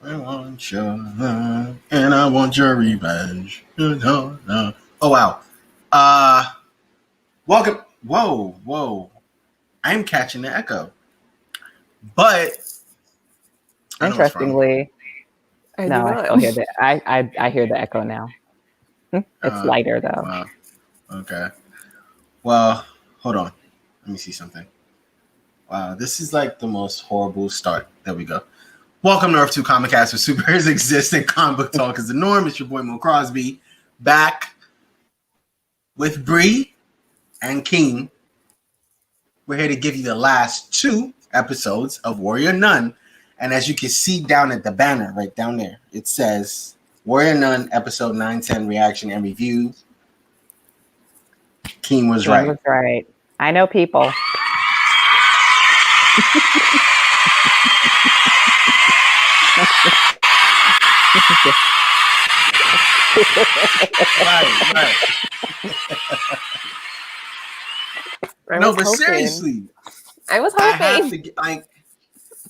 I want your love, and I want your revenge. No, no. Oh wow. Uh, welcome. Whoa. I'm catching the echo, but I know it's from. Interestingly, I no, do I not. still hear the I hear the echo now. It's lighter though. Wow. Okay. Well, hold on. Let me see something. Wow, this is like the most horrible start. There we go. Welcome to Earth 2 Comic Cast, where superheroes exist and comic book talk is the norm. It's your boy Mo Crosby, back with Bree and King. We're here to give you the last 2 episodes of Warrior Nun. And as you can see down at the banner, right down there, it says Warrior Nun, episode 910, reaction and review. King was right. Was right. I know people. Right. No, but hoping. seriously, I was I hoping. have to get, like,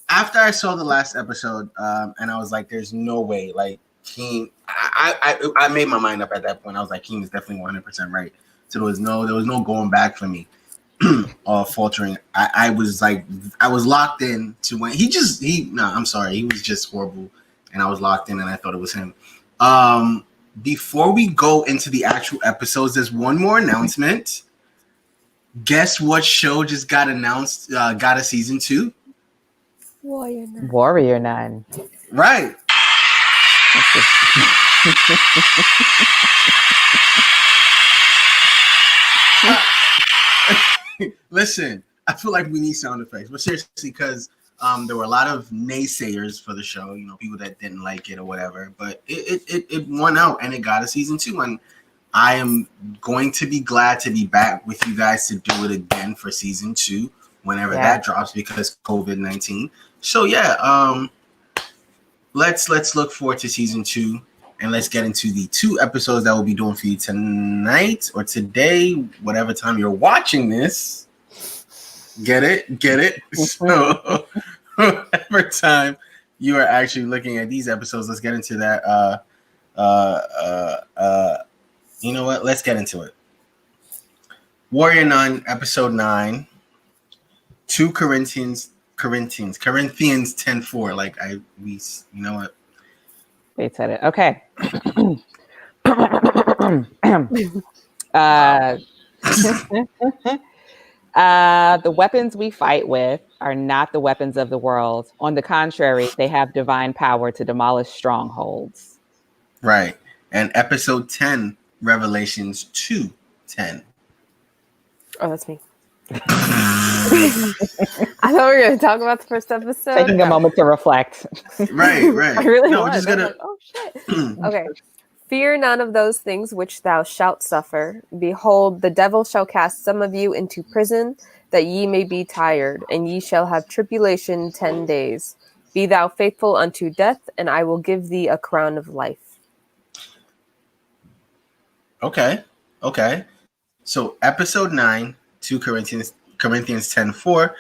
after I saw the last episode, and I was like, "There's no way." Like, King, I made my mind up at that point. I was like, "King is definitely 100% right." So there was no going back for me, or faltering. I was locked in to when I'm sorry, he was just horrible, and I was locked in, and I thought it was him. Before we go into the actual episodes, there's one more announcement. Guess what show just got announced? Got a season 2. Warrior Nun. Right. Listen, I feel like we need sound effects, but seriously, because there were a lot of naysayers for the show, people that didn't like it or whatever, but it won out and it got a season 2, and I am going to be glad to be back with you guys to do it again for season 2 whenever that drops, because COVID-19. So yeah, let's look forward to season 2, and let's get into the 2 episodes that we'll be doing for you tonight or today, whatever time you're watching this. Get it? So whatever time you are actually looking at these episodes, let's get into that. You know what? Let's get into it. Warrior Nun, episode 9, 2 Corinthians 10:4. You know what? They said it. Okay. The weapons we fight with are not the weapons of the world. On the contrary, they have divine power to demolish strongholds. Right. And episode 10, Revelations 2:10. Oh, that's me. I thought we were going to talk about the first episode. Taking a moment to reflect. Right. I really was. We're just gonna... Like, oh, shit. Okay. Fear none of those things which thou shalt suffer. Behold, the devil shall cast some of you into prison, that ye may be tired, and ye shall have tribulation 10 days. Be thou faithful unto death, and I will give thee a crown of life. Okay. So episode 9, 2 Corinthians 10:4.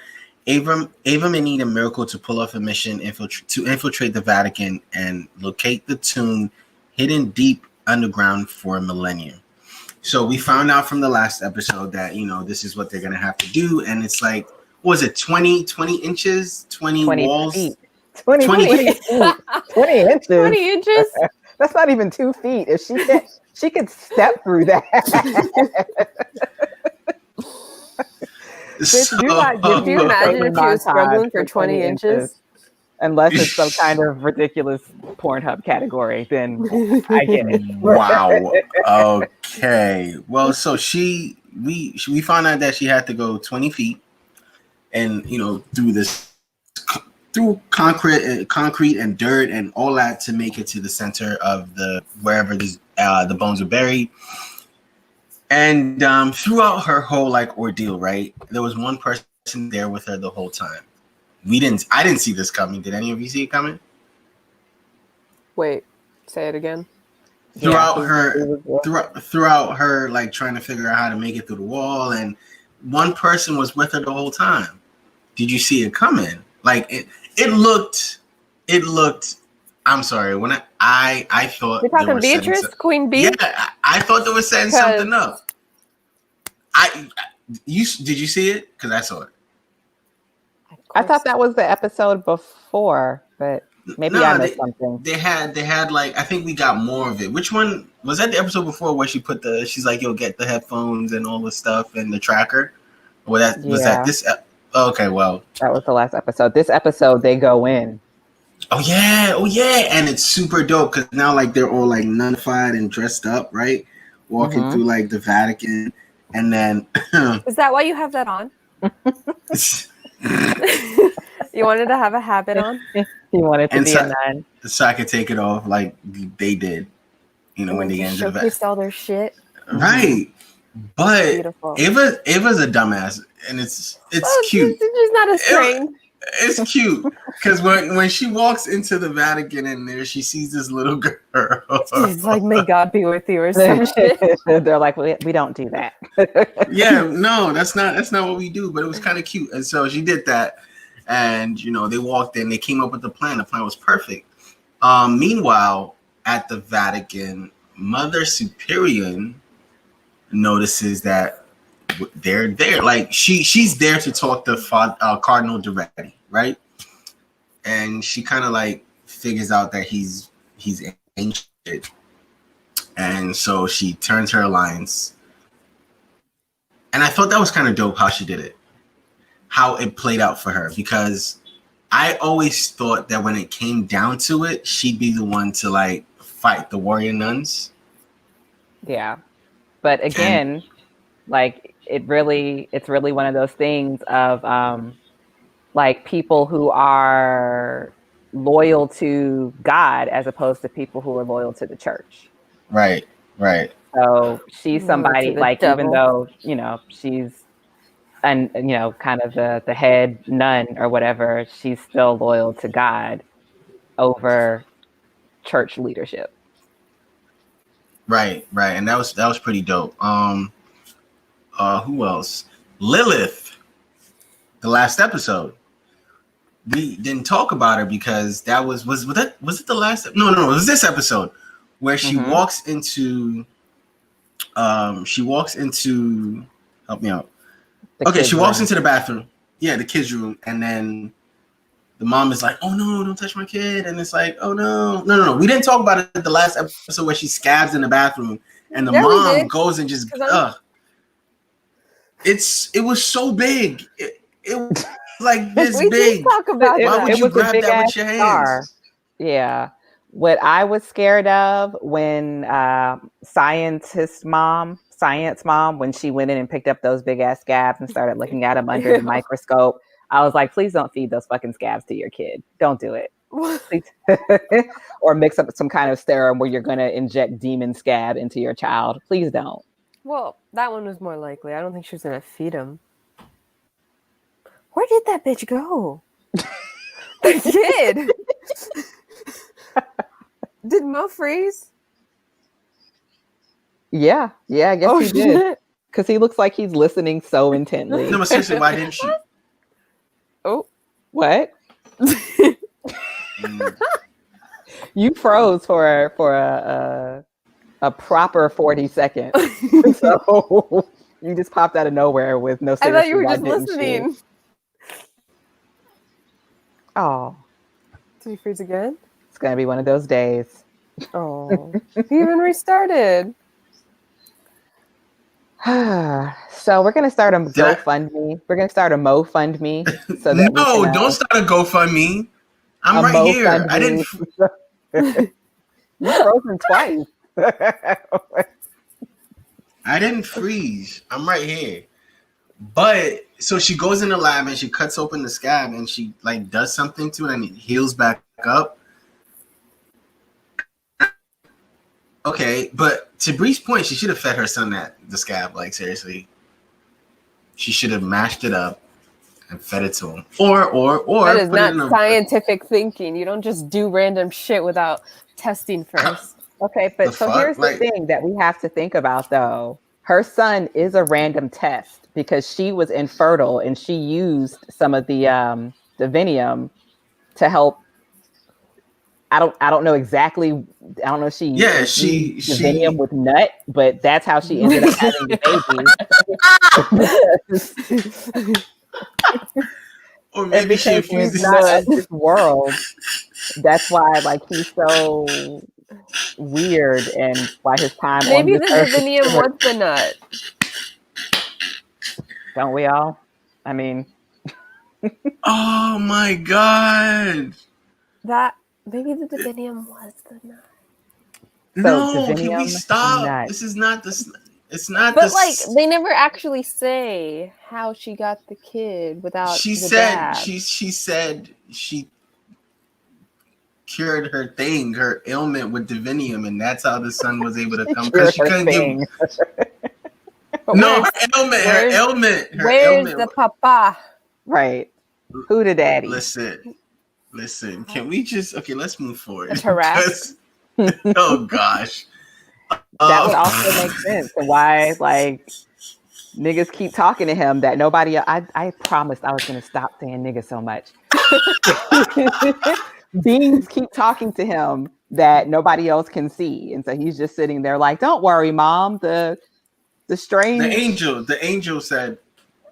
Abram may need a miracle to pull off a mission to infiltrate the Vatican and locate the tomb hidden deep underground for a millennium. So we found out from the last episode that, this is what they're going to have to do. And it's like, what was it, 20 inches, 20 walls? Feet. 20 inches. 20 inches? That's not even 2 feet. If she could step through that. Could you imagine if she was struggling for 20 inches? Unless it's some kind of ridiculous Pornhub category, then I get it. Wow. Okay. Well, so we found out that she had to go 20 feet and, through concrete and dirt and all that to make it to the center of wherever the bones were buried. And throughout her whole ordeal, right, there was one person there with her the whole time. I didn't see this coming. Did any of you see it coming? Wait, say it again. Throughout her trying to figure out how to make it through the wall, and one person was with her the whole time. Did you see it coming? It looked I'm sorry. When I thought You're they talking were setting Beatrice, some- Queen Bee? Yeah, I thought they were setting 'Cause- something up. Did you see it? Because I saw it. I thought that was the episode before, but maybe I missed something. They had like, I think we got more of it. Which one was that? The episode before where she put she's like, "You'll get the headphones and all the stuff and the tracker." Or was that this? Okay, well, that was the last episode. This episode, they go in. Oh yeah, and it's super dope because now like they're all like nunnified and dressed up, right? Walking through like the Vatican, and then is that why you have that on? You wanted to have a habit on? He wanted to be a nun. So I could take it off like they did, when they get into the Vatican. All their shit. Right. But Beautiful. Ava's a dumbass, and it's cute. She's not as trained. It's cute because when she walks into the Vatican and there she sees this little girl. She's like, "May God be with you," or some shit. They're like, we don't do that. Yeah, no, that's not what we do. But it was kind of cute, and so she did that. And they walked in. They came up with the plan. The plan was perfect. Meanwhile, at the Vatican, Mother Superior notices that they're there. Like she's there to talk to Cardinal Duretti, right? And she kind of like figures out that he's ancient, and so she turns her alliance. And I thought that was kind of dope how she did it, how it played out for her, because I always thought that when it came down to it, she'd be the one to like fight the warrior nuns. Yeah, but again, like it's really one of those things of like people who are loyal to God as opposed to people who are loyal to the church. Right. So she's somebody like, devil. even though she's kind of the head nun or whatever, she's still loyal to God over church leadership. Right, and that was pretty dope. Who else? Lilith, the last episode. We didn't talk about her because that was it the last? No, it was this episode where she walks into. Help me out. She walks into the bathroom. Yeah, the kids' room, and then the mom is like, "Oh no, don't touch my kid," and it's like, "Oh no." We didn't talk about it the last episode where she scabs in the bathroom, and the mom goes and just It was so big. It was like this we big. Did talk about Why would you grab that with your star. hands? Yeah. What I was scared of when science mom, when she went in and picked up those big ass scabs and started looking at them under the microscope, I was like, please don't feed those fucking scabs to your kid. Don't do it. Or mix up some kind of serum where you're going to inject demon scab into your child. Please don't. Well, that one was more likely. I don't think she was going to feed him. Where did that bitch go? The kid. Did Mo freeze? Yeah, I guess he did. Because he looks like he's listening so intently. No, but seriously, why didn't she? Oh. What? You froze for a proper 40 seconds. So you just popped out of nowhere with no. I thought you were just listening. Oh. Did you freeze again? It's gonna be one of those days. Oh, he even restarted. So we're gonna start a GoFundMe. We're gonna start a MoFundMe. So that don't start a GoFundMe. I'm right here. I didn't. You're frozen twice. I didn't freeze. I'm right here. But so she goes in the lab and she cuts open the scab and she like does something to it and it heals back up. Okay, but to Bree's point, she should have fed her son the scab. Like seriously, she should have mashed it up and fed it to him. Or that is not scientific thinking. You don't just do random shit without testing first. Okay, but here's the thing that we have to think about though. Her son is a random test because she was infertile and she used some of the divinium to help I don't know exactly. I don't know if she Divinium with nut, but that's how she ended up having the baby. Or maybe she because he's infused not of this world. That's why, like, he's so weird, and why his time Maybe on the this earth is divinium short. was the nut. Don't we all? I mean, Oh my god! That maybe the divinium was the nut. No, can we Divinium stop? nut. This is not the. It's not But the. like, they never actually say how she got the kid without She the said dad. she said she cured her ailment with divinium, and that's how the son was able to come, because she couldn't give. But No, her ailment. Where's the papa? Right. Who the daddy? Listen. Can we just let's move forward. That's harassed. Oh gosh. That would also make sense. And why, like, niggas keep talking to him that nobody. I promised I was going to stop saying nigga so much. Beings keep talking to him that nobody else can see, and so he's just sitting there like, "Don't worry, mom. The strange the angel said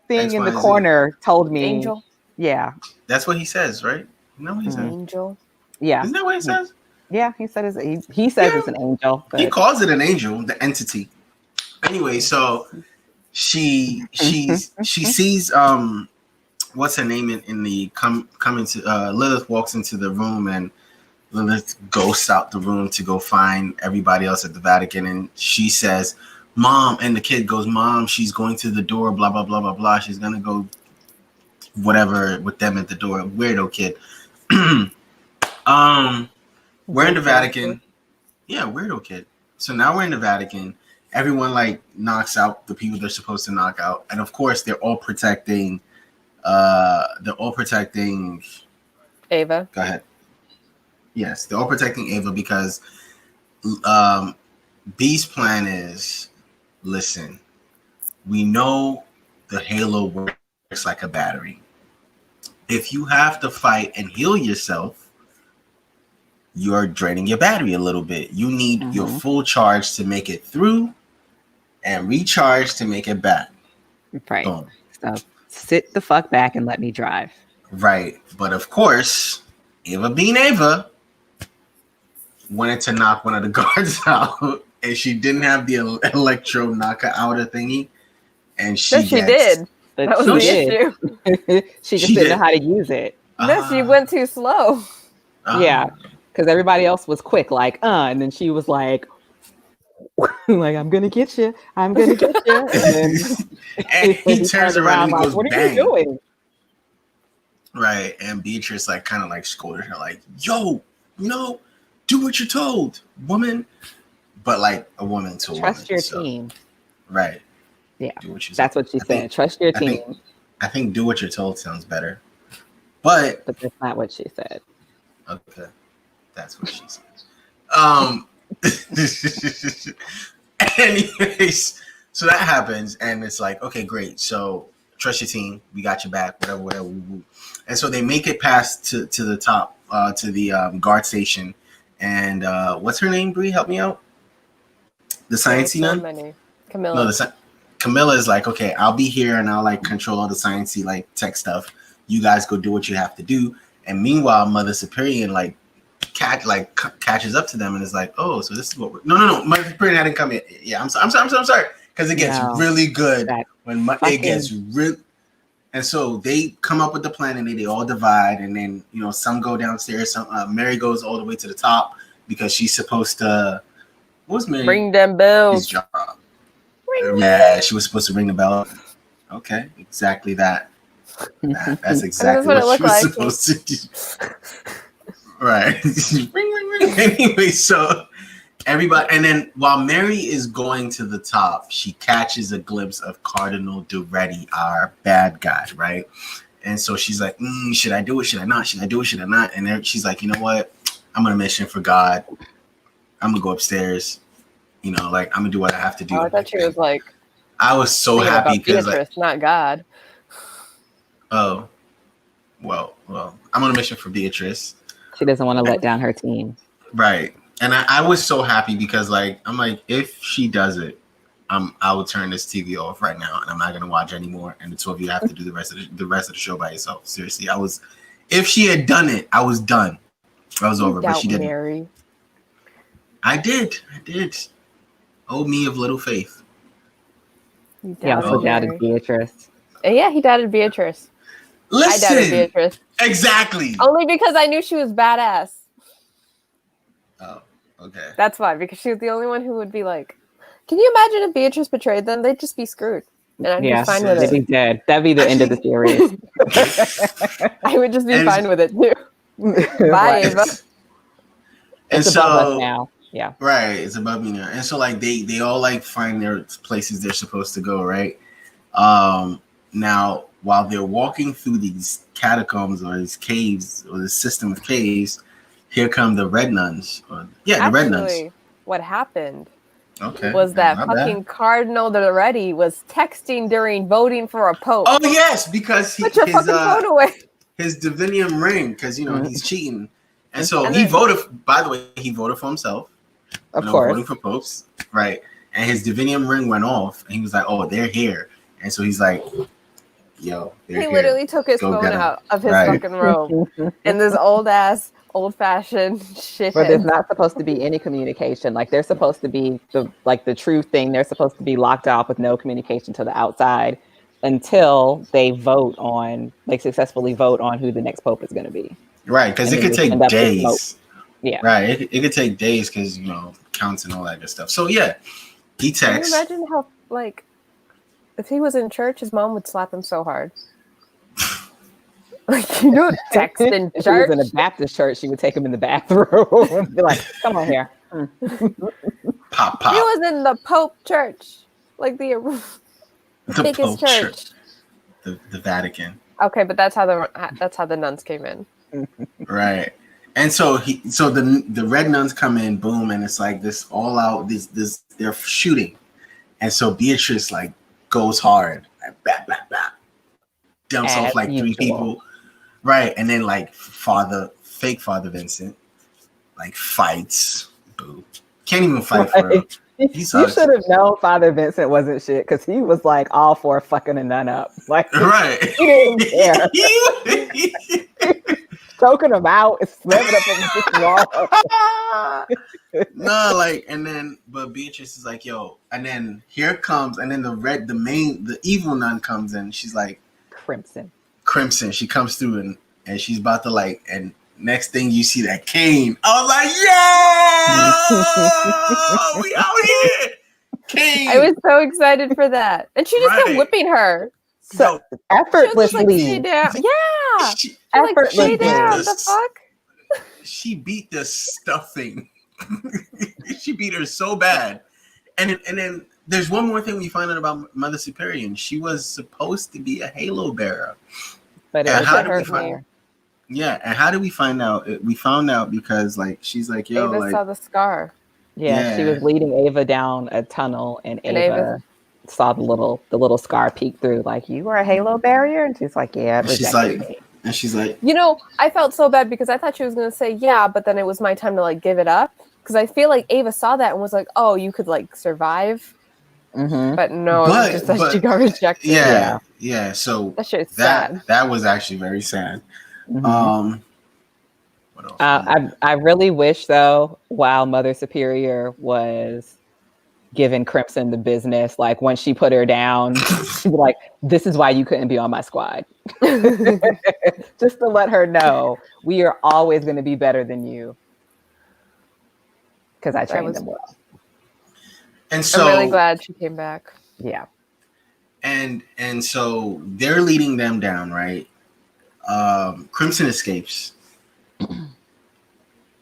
thing in the corner told me." Angel. Yeah, that's what he says, right? No, he said Angel. Yeah, isn't that what he says? Yeah, he said he says it's an angel. But... He calls it an angel, the entity. Anyway, so she sees what's her name in the coming to Lilith walks into the room, and Lilith ghosts out the room to go find everybody else at the Vatican, and she says, "Mom," and the kid goes, "Mom, she's going to the door, blah blah blah blah blah. She's gonna go whatever with them at the door." Weirdo kid. We're in the Vatican. Yeah, weirdo kid. So now we're in the Vatican. Everyone like knocks out the people they're supposed to knock out, and of course they're all protecting. Ava. Go ahead. Yes, they're all protecting Ava because B's plan is, listen, we know the Halo works like a battery. If you have to fight and heal yourself, you're draining your battery a little bit. You need your full charge to make it through and recharge to make it back. Right. Boom. So sit the fuck back and let me drive. Right. But of course, Ava being Ava wanted to knock one of the guards out, and she didn't have the electro knocker outer thingy. And she did. But that was the issue. She just didn't know how to use it. No, she went too slow. Yeah. Because everybody else was quick, like, and then she was like, I'm gonna get you. I'm gonna get you. And he turns around and goes, what bang. Are you doing? Right. And Beatrice like kind of like scolded her, like, yo, do what you're told, woman. But like a woman to a woman. Trust your team. Right. Yeah. Do what That's what she said. Trust your team. I think do what you're told sounds better. But that's not what she said. Okay. That's what she said. Anyways, so that happens, and it's like, okay, great. So trust your team. We got your back. Whatever. And so they make it past to the top, to the guard station. And what's her name? Bree, help me out. The sciencey nun. Camilla. No, Camilla is like, okay, I'll be here and I'll like control all the sciencey like tech stuff. You guys go do what you have to do. And meanwhile, Mother Superior like catches up to them and is like, oh, so this is what we're no. Mother Superior hadn't come yet. Yeah, I'm sorry. Because it gets really good when it gets real. And so they come up with the plan and they all divide, and then some go downstairs. Some Mary goes all the way to the top because she's supposed to. What was Mary? Ring them bells. Job. Yeah, she was supposed to ring the bell. Okay, exactly that. That's exactly what she was supposed to do. Right. Ring. Anyway, so everybody, and then while Mary is going to the top, she catches a glimpse of Cardinal Duretti, our bad guy, right? And so she's like, should I do it? Should I not? Should I do it? Should I not? And then she's like, you know what? I'm on a mission for God. I'm gonna go upstairs. I'm gonna do what I have to do. Oh, I thought she was like, I was so happy because not God. Oh, well, I'm on a mission for Beatrice. She doesn't want to let down her team. Right. And I was so happy because like I'm like, if she does it, I will turn this TV off right now and I'm not gonna watch anymore. And the two of you have to do the rest of the show by yourself. Seriously, if she had done it, I was done. I was over, but she didn't. Mary. I did. Oh, me of little faith. He also doubted Beatrice. Yeah, he doubted Beatrice. Listen, I doubted Beatrice. Exactly. Only because I knew she was badass. Oh, okay. That's why, because she was the only one who would be like, can you imagine if Beatrice betrayed them? They'd just be screwed. And I'd be fine with They'd it. be dead. That'd be the end of the series. I would just be fine with it too. Bye, Ava. And it's above us now. Yeah. Right. It's above me now. And so like they all like find their places they're supposed to go, right? Now while they're walking through these catacombs or these caves or the system of caves, here come the red nuns. The red nuns. What happened was that fucking Cardinal Doretti was texting during voting for a pope. Oh yes, because put your fucking phone away. His divinium ring, because he's cheating. And so he voted, by the way, he voted for himself. Of course. Voting for popes. Right. And his divinium ring went off and he was like, oh, they're here. And so he's like, yo, they're here. Literally took his phone out of his fucking robe. And this old-fashioned shit. But there's not supposed to be any communication. Like they're supposed to be the true thing. They're supposed to be locked off with no communication to the outside until they successfully vote on who the next pope is going to be. Right, because it could take days. Yeah. Right, it could take days because, counts and all that good stuff. So, yeah, he texts. Can you imagine how, if he was in church, his mom would slap him so hard. Text in church. If he was in a Baptist church, she would take him in the bathroom and be like, come on here. Pop. He was in the Pope church. The biggest Pope church. The Vatican. Okay, but that's how the nuns came in. Right. And so the red nuns come in, boom, and it's like this all out, this they're shooting. And so Beatrice goes hard, dumps off 3 people. Right. And then fake Father Vincent, fights. Boo. Can't even fight for real. You should have known Father Vincent wasn't shit because he was all for fucking a nun up. Right. He didn't care. Choking him out, slamming up against the wall. No, but Beatrice is like, yo, and then here comes, and then the evil nun comes in. She's like, Crimson. She comes through and she's about to and next thing you see that cane. I was like, yo, we out here. Cane. I was so excited for that. And she just kept whipping her. So effortlessly. Yeah. Effortlessly. The fuck? She beat the stuffing. She beat her so bad. And then there's one more thing we find out about Mother Superior. And she was supposed to be a halo bearer. But it was her hair. Yeah, and how did we find out? We found out because she's like, yo, Ava saw the scar. Yeah, she was leading Ava down a tunnel, and Ava saw the little scar peek through. You were a halo barrier, and she's like, yeah. She's like, I felt so bad because I thought she was gonna say yeah, but then it was my time to give it up because I feel like Ava saw that and was like, oh, you could survive. Mm-hmm. But no, it was just that she got rejected. Yeah. So that shit's sad. That was actually very sad. Mm-hmm. What else? I really wish though, while Mother Superior was giving Crimson the business, once she put her down, she'd be like, "This is why you couldn't be on my squad." Just to let her know we are always going to be better than you because I trained them well. And so I'm really glad she came back. Yeah. And so they're leading them down, right? Crimson escapes.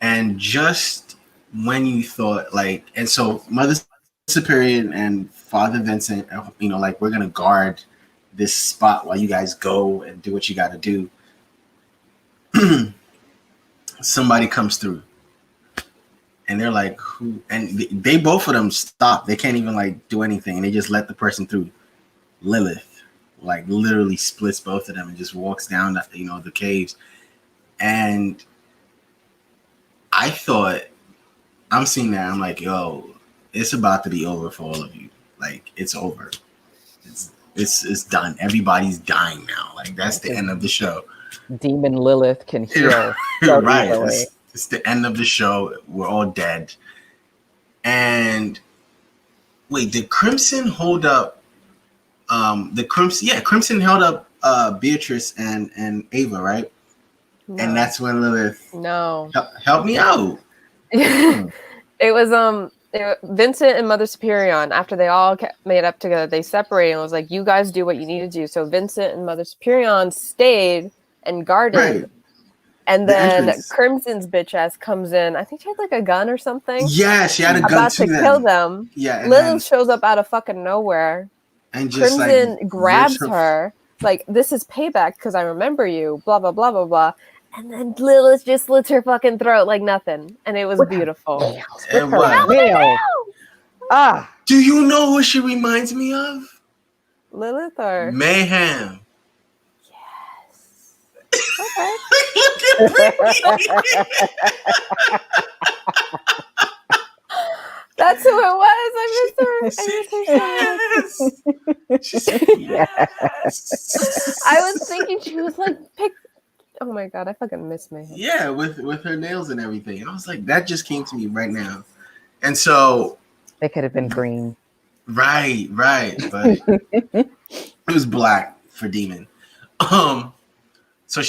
And just when you thought and so Mother Superior and Father Vincent, we're going to guard this spot while you guys go and do what you got to do. Somebody comes through. And they're like, who? And they both of them stop. They can't even do anything. And they just let the person through. Lilith, literally splits both of them and just walks down the caves. And I thought, I'm seeing that. I'm like, yo, it's about to be over for all of you. Like, it's over. It's done. Everybody's dying now. Like, that's the end of the show. Demon Lilith can heal. So Right. easily. It's the end of the show. We're all dead. And wait, did Crimson hold up Crimson held up Beatrice and Ava, right? No. And that's when Lilith help me out. It was Vincent and Mother Superior. After they all made up together, they separated and was like, you guys do what you need to do. So Vincent and Mother Superior stayed and guarded. Right. And then Crimson's bitch ass comes in. I think she had like a gun or something. Yeah, she had a gun about to kill them. Yeah. Lilith shows up out of fucking nowhere. And just Crimson grabs her. Like, this is payback because I remember you. Blah, blah, blah, blah, blah. And then Lilith just slits her fucking throat like nothing. And it was beautiful. Do you know who she reminds me of? Lilith or? Mayhem. Okay. That's who it was. I miss her so much. She said, yes. I was thinking she was like, oh my god, I fucking miss Mayhem. Yeah, with her nails and everything. And I was like, that just came to me right now. And so it could have been green. Right. But it was black for Demon. So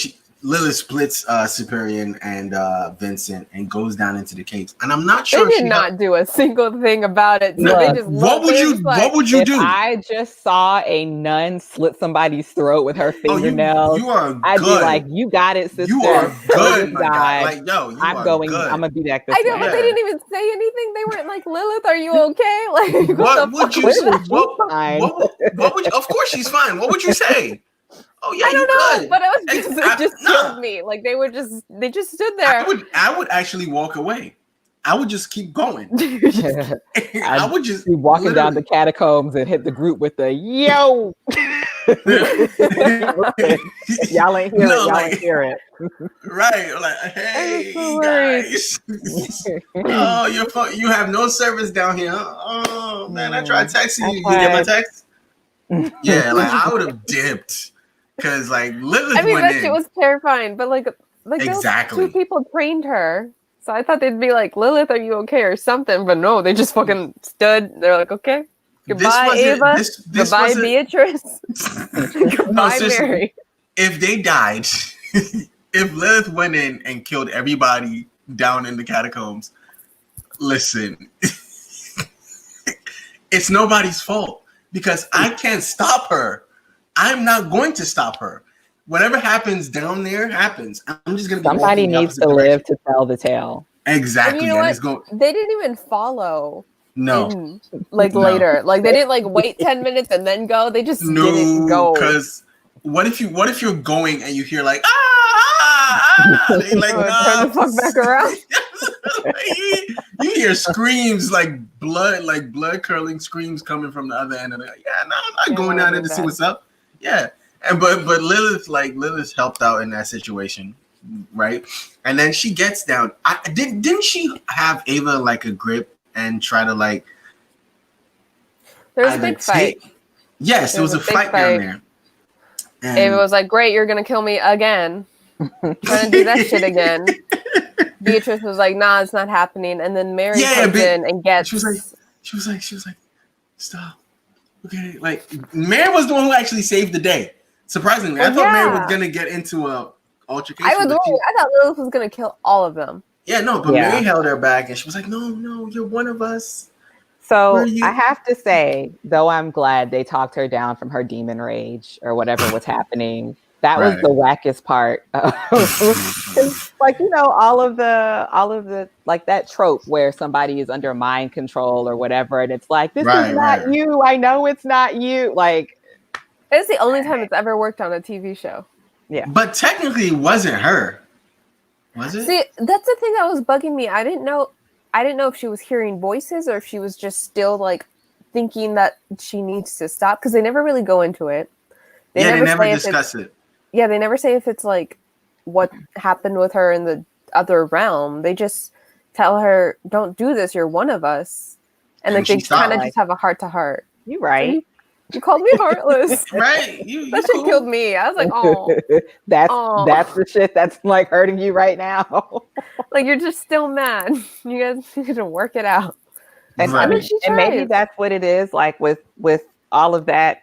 Lilith splits Superior and Vincent and goes down into the caves. And I'm not sure they did not do a single thing about it. So they just what would you do? I just saw a nun slit somebody's throat with her fingernails. You are good. I'd be like, you got it, sister. You are good, my guy. Like, yo, I'm gonna be back this I know, but they didn't even say anything. They weren't like, Lilith, are you okay? Like, what would you say? What would you, of course she's fine. What would you say? Oh yeah, I don't know, good. but it just killed me. Like they just stood there. I would actually walk away. I would just keep going. I would just be walking down the catacombs and hit the group with the yo. Y'all ain't hear it. Y'all ain't hear it. Right, like hey guys. Oh, you have no service down here. Oh man, I tried texting you. You get my text? Yeah, like I would have dipped. Because like Lilith that shit was terrifying, but like exactly. Those two people trained her, so I thought they'd be like, Lilith, are you okay or something? But no, they just fucking stood. They're like, okay, goodbye, Ava. Goodbye, Beatrice. Goodbye, Mary. If they died, if Lilith went in and killed everybody down in the catacombs, listen, it's nobody's fault because I can't stop her. I'm not going to stop her. Whatever happens down there happens. I'm just gonna. Somebody needs to live to tell the tale. Exactly. And you know what? They didn't even follow. No. Later, like they didn't like wait 10 minutes and then go. They just didn't go. Because what if you're going and you hear like they like turn the fuck back around. you hear screams like blood curling screams coming from the other end, and they're like, yeah, no, I'm not going down there to see what's up. Yeah, and but Lilith helped out in that situation, right? And then she gets down. Didn't she have Ava like a grip and try to like? There was a big fight. Yes, there was a fight down there. And Ava was like, "Great, you're gonna kill me again." Trying to do that shit again. Beatrice was like, "Nah, it's not happening." And then Mary comes in and gets. She was like, "Stop." Okay, like Mary was the one who actually saved the day. Surprisingly, I thought Mary was gonna get into a altercation. I thought Lilith was gonna kill all of them. Yeah, no, but Mary held her back, and she was like, "No, you're one of us." So I have to say, though, I'm glad they talked her down from her demon rage or whatever was happening. That was the wackest part. Like, you know, all of the like that trope where somebody is under mind control or whatever, and it's like, this is not you. I know it's not you. Like, it's the only time it's ever worked on a TV show. Yeah, but technically, it wasn't her. Was it? See, that's the thing that was bugging me. I didn't know if she was hearing voices or if she was just still like thinking that she needs to stop, because they never really go into it. They never discuss it. Yeah, they never say if it's like what happened with her in the other realm. They just tell her, "Don't do this. You're one of us," and like And they she stopped. kind of just have a heart to heart. You right. You called me heartless. Right? You That shit cool. killed me. I was like, "Oh, that's Aw. that's the shit that's like hurting you right now. like you're just still mad. You guys need to work it out." And Right. I mean, she and maybe tries. that's what it is. Like with all of that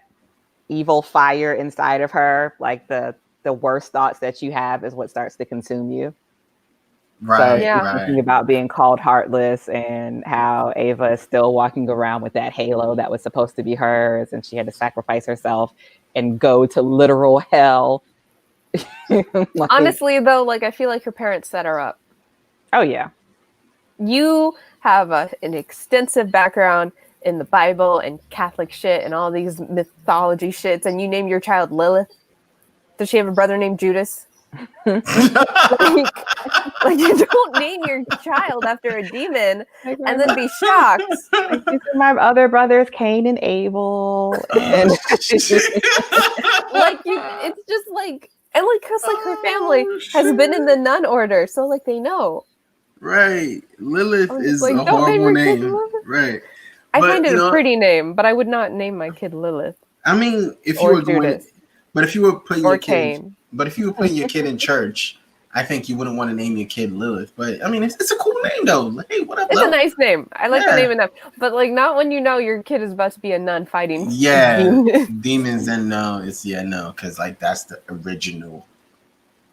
evil fire inside of her, like the worst thoughts that you have is what starts to consume you. Right, So Yeah. thinking right. about being called heartless and how Ava is still walking around with that halo that was supposed to be hers, and she had to sacrifice herself and go to literal hell. Like, Honestly, though, like I feel like her parents set her up. oh yeah. You have an extensive background in the Bible and Catholic shit and all these mythology shits, and you name your child Lilith. Does she have a brother named Judas? Like you don't name your child after a demon and then be shocked. Like, these are my other brothers, Cain and Abel. And Like it's just like, and like because like her family has been in the nun order, so like they know. Right. Lilith I'm just is like, a don't name horrible your kid name. Lilith. Right. I But, find it you know, a pretty name, but I would not name my kid Lilith I mean, if you or were going, Judas but if you were putting or your kid, Cain. but if you were putting your kid in church, I think you wouldn't want to name your kid Lilith. But I mean, it's a cool name though. Like, hey, what up, It's a Lil? nice name. I like the Yeah. name enough, but like not when you know your kid is about to be a nun fighting. Yeah, demons. demons. Then no, it's no, because like that's the original.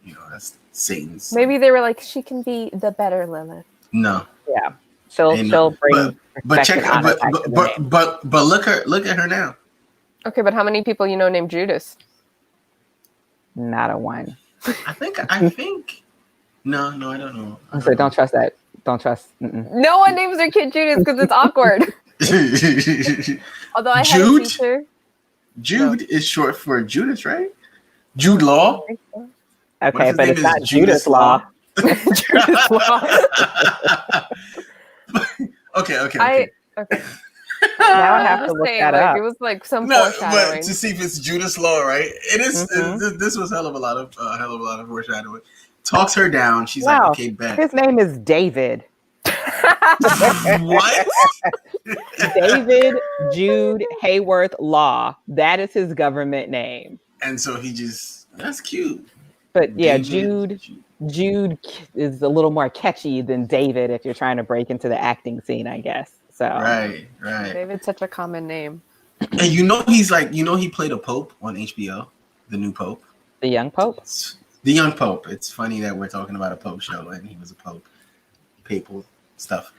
You know, that's Satan's. Maybe they were like, she can be the better Lilith. No. yeah, she'll bring But check, respect and honor back to the name. but look at her now. Okay, but how many people you know named Judas? Not a one. I think no, I don't know. So don't trust that. Don't trust. Mm-mm. No one names their kid Judas because it's awkward. Although I had a Jude? teacher. Jude is short for Judas, right? Jude Law. Okay, his but name it's is not Judas Judas Law. Judas Law. Okay. Okay. Now I have I'm to just look saying, that like up. it was like some No, but foreshadowing. to see if it's Judas Law, right? It is. Mhm. This was hell of a lot of foreshadowing. Talks her down. She's Wow. like, okay, bet. His name is David. What? David Jude Hayworth Law. That is his government name. And so that's cute. But yeah, David, Jude is a little more catchy than David if you're trying to break into the acting scene, I guess. So Right. David's such a common name. And he played a Pope on HBO, the new Pope. the young Pope. The young Pope. It's funny that we're talking about a Pope show and he was a Pope. Papal stuff.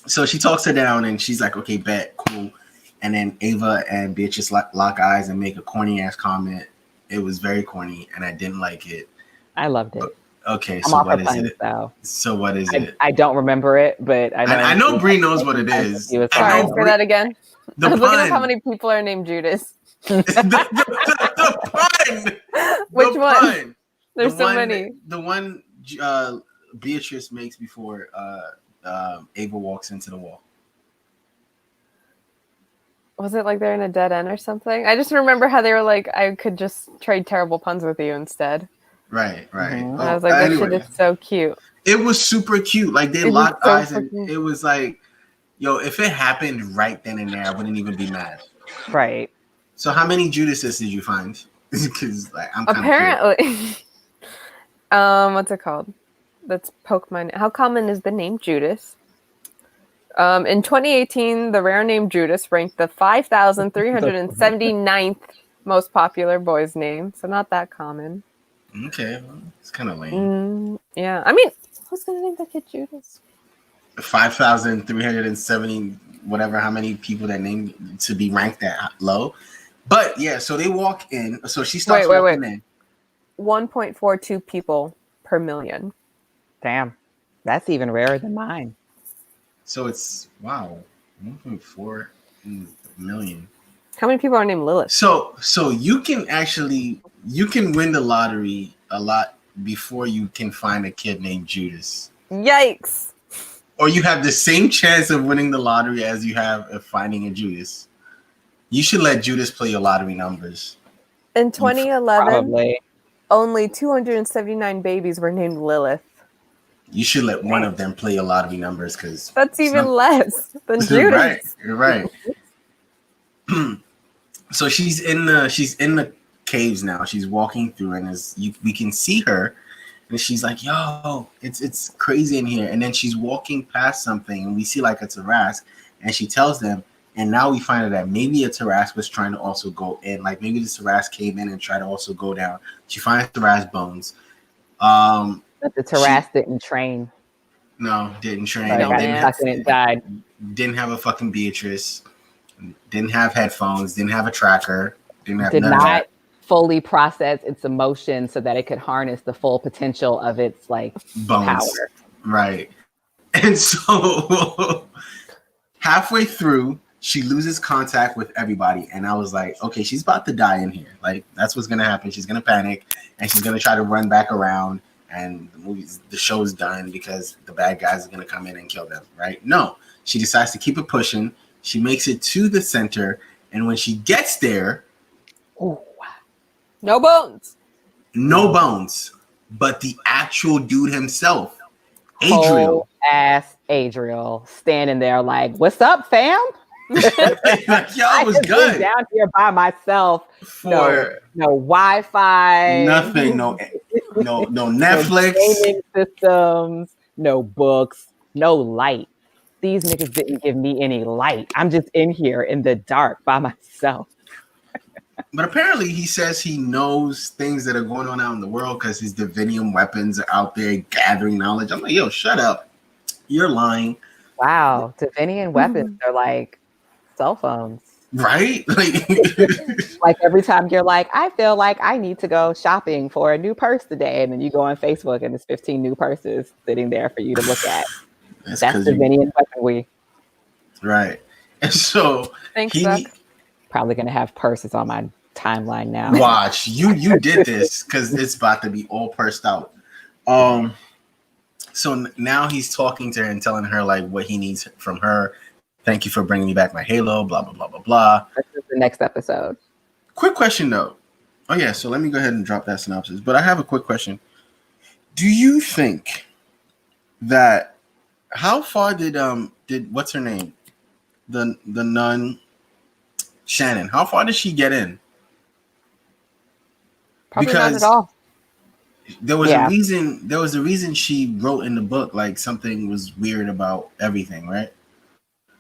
So she talks her down and she's like, okay, bet, cool. And then Ava and Beatrice lock eyes and make a corny ass comment. It was very corny and I didn't like it. I loved it. Okay, I'm so off what her is puns, it? though. So what is it? I don't remember it, but I know Bree knows what it is. He was I Sorry, know say that again. The I was looking up how pun. many people are named Judas. the pun. Which The one? pun. There's The so one- many. The one Beatrice makes before Ava walks into the wall. Was it like they're in a dead end or something? I just remember how they were like, I could just trade terrible puns with you instead. Right. Mhm. I was like, that anyway, shit is so cute. it was super cute. Like they It was locked so eyes, and freaking- it was like, yo, if it happened right then and there, I wouldn't even be mad. Right. So, how many Judases did you find? Because like I'm kind of Apparently, what's it called? Let's poke my. How common is the name Judas? In 2018, the rare name Judas ranked the 5,379th most popular boy's name, so not that common. okay. Well, it's kind of lame. Yeah, I mean, who's gonna name the kid Judas? 5,370, whatever. How many people that name to be ranked that low? But yeah, so they walk in. So she starts walking in. 1.42 people per million. Damn. That's even rarer than mine. So it's 1.4 million. How many people are named Lilith? So you can win the lottery a lot before you can find a kid named Judas. Yikes! Or you have the same chance of winning the lottery as you have of finding a Judas. You should let Judas play your lottery numbers. In 2011, Probably. only 279 babies were named Lilith. You should let one of them play a lottery numbers because That's even less than Judas. Right, you're right. So she's in the caves now. She's walking through, and we can see her, and she's like, "Yo, it's crazy in here." And then she's walking past something, and we see like a Tarask, and she tells them. And now we find out that maybe a Tarask was trying to also go in. Like maybe the Tarask came in and tried to also go down. She finds Tarask bones. But the Tarask didn't train. No, didn't train. Died. Didn't have a fucking Beatrice. Didn't have headphones. Didn't have a tracker. Did not fully process its emotions so that it could harness the full potential of its like bones. Power. Right. And so halfway through, she loses contact with everybody, and I was like, okay, she's about to die in here. Like that's what's gonna happen. She's gonna panic, and she's gonna try to run back around, and the show's done because the bad guys are gonna come in and kill them. Right? No, she decides to keep it pushing. She makes it to the center, and when she gets there, no bones, but the actual dude himself, Adriel, ass Adriel, standing there like, "What's up, fam?" Like, yo, I was good down here by myself. No Wi-Fi, nothing, no Netflix, no gaming systems, no books, no light. These niggas didn't give me any light. I'm just in here in the dark by myself. But apparently he says he knows things that are going on out in the world because his divinium weapons are out there gathering knowledge. I'm like, yo, shut up. You're lying. Wow. Divinium weapons are like cell phones. Right? Like every time you're like, I feel like I need to go shopping for a new purse today. And then you go on Facebook and there's 15 new purses sitting there for you to look at. That's Divinium weaponry. Right. And so thanks, Buck. Probably going to have purses on my timeline now. Watch. You did this because it's about to be all pursed out. So now he's talking to her and telling her like what he needs from her. Thank you for bringing me back my Halo, blah, blah, blah, blah, blah. This is the next episode. Quick question, though. Oh, yeah, so let me go ahead and drop that synopsis. But I have a quick question. Do you think that, how far did what's her name? The nun, Shannon, how far did she get in? Probably not at all. There was a reason she wrote in the book like something was weird about everything, right?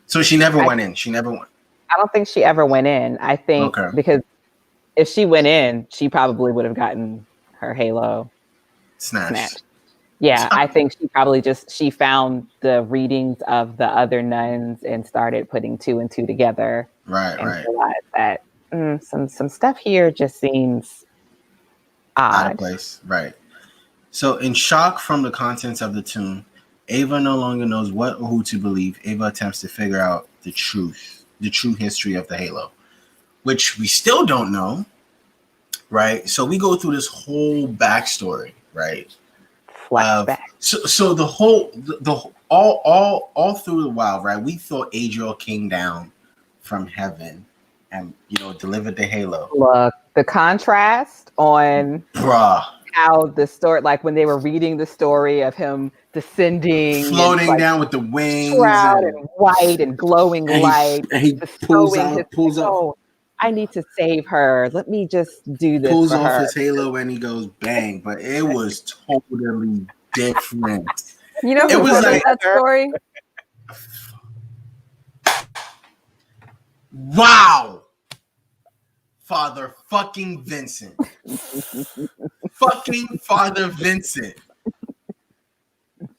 So she never went in. She never went. I don't think she ever went in. I think because if she went in, she probably would have gotten her Halo snatched. Yeah, I think she probably she found the readings of the other nuns and started putting 2 and 2 together. Right. Realized that some stuff here just seems odd. Out of place. Right. So in shock from the contents of the tomb, Ava no longer knows what or who to believe. Ava attempts to figure out the true history of the Halo, which we still don't know, right? So we go through this whole backstory, right? Flashback. So the whole all through the while, right? We thought Adriel came down from heaven and delivered the Halo. Look, the contrast on how the story, like when they were reading the story of him descending, floating down with the wings, shroud and white and glowing light. He pulls up. I need to save her. Let me just do this. Pulls for off her. his Halo and he goes bang, but it was totally different. You know, it was like that story. Wow. Father fucking Vincent. Fucking Father Vincent.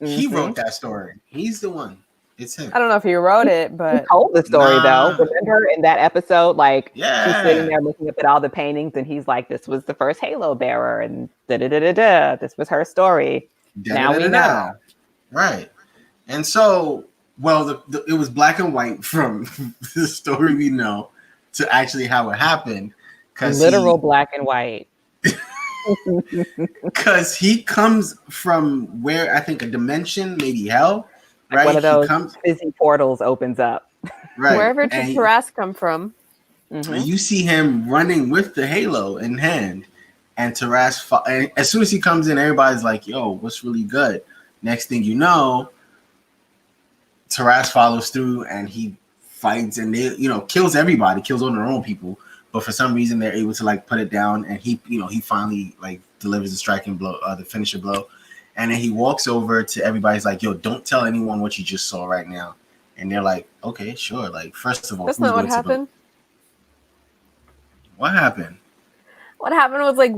He wrote that story. He's the one. It's him. I don't know if he wrote it, but he told the story though. Remember in that episode, like she's sitting there looking up at all the paintings, and he's like, "This was the first Halo bearer," and this was her story. Now we know, right? And so, it was black and white from the story we know to actually how it happened. Literal black and white. Because he comes from where I think a dimension, maybe hell, right? One of those busy portals opens up. Right. Wherever did Tarask come from? And you see him running with the Halo in hand, and Tarask. And as soon as he comes in, everybody's like, "Yo, what's really good?" Next thing you know, Taras follows through and he fights and they, kills everybody, kills all their own people. But for some reason, they're able to like put it down, and he finally like delivers the striking blow, the finisher blow, and then he walks over to everybody's like, "Yo, don't tell anyone what you just saw right now." And they're like, "Okay, sure." Like, first of all, That's not what happened. What happened? What happened was like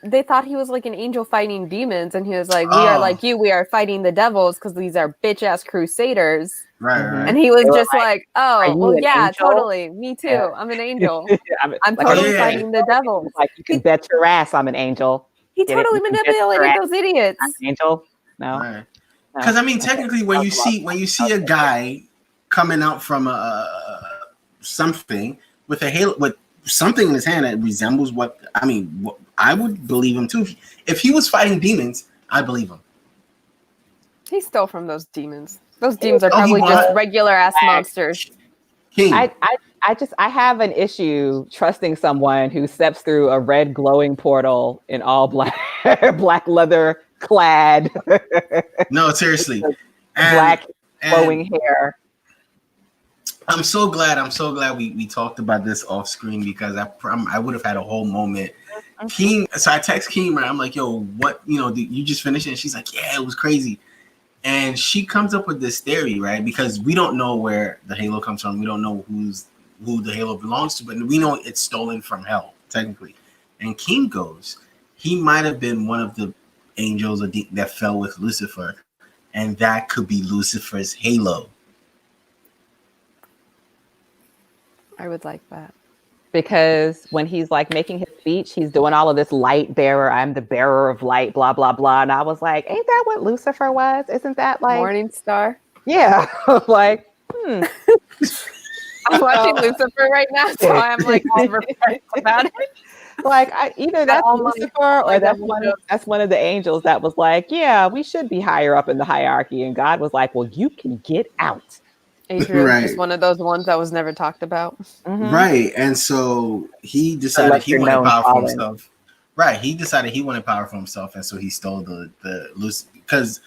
they thought he was like an angel fighting demons, and he was like, "We are like you. We are fighting the devils because these are bitch ass crusaders." Right, right. And he was just like, "Oh, well, yeah, angel? totally. Me too. Yeah. I'm an angel. I'm like, totally fighting the devils." Like, you can bet your ass I'm an angel. He totally manipulated those idiots. I'm an angel? No. Because I mean, technically, when you see a guy coming out from something with a halo, with something in his hand that resembles I would believe him too. If he was fighting demons, I believe him. He stole from those demons. Those demons are probably just regular ass monsters. King. I have an issue trusting someone who steps through a red glowing portal in all black leather clad. No, seriously. Black glowing hair. I'm so glad we talked about this off screen, because I would have had a whole moment. Keem, so I text Keem and I'm like, "Yo, what, did you just finish it?" And she's like, "Yeah, it was crazy." And she comes up with this theory, right? Because we don't know where the halo comes from. We don't know who the halo belongs to, but we know it's stolen from hell, technically. And Keem goes, he might have been one of the angels that fell with Lucifer, and that could be Lucifer's halo. I would like that. Because when he's like making his speech, he's doing all of this light bearer. I'm the bearer of light, blah, blah, blah. And I was like, ain't that what Lucifer was? Isn't that like Morning Star? Yeah. Like, I'm watching Lucifer right now, so I'm like all perplexed about it. Like, either that's Lucifer or that's one of the angels that was like, yeah, we should be higher up in the hierarchy. And God was like, well, you can get out. Adrian is one of those ones that was never talked about. Mm-hmm. Right. And so he decided he wanted power for himself. Right. He decided he wanted power for himself. And so he stole the Lucifer. Because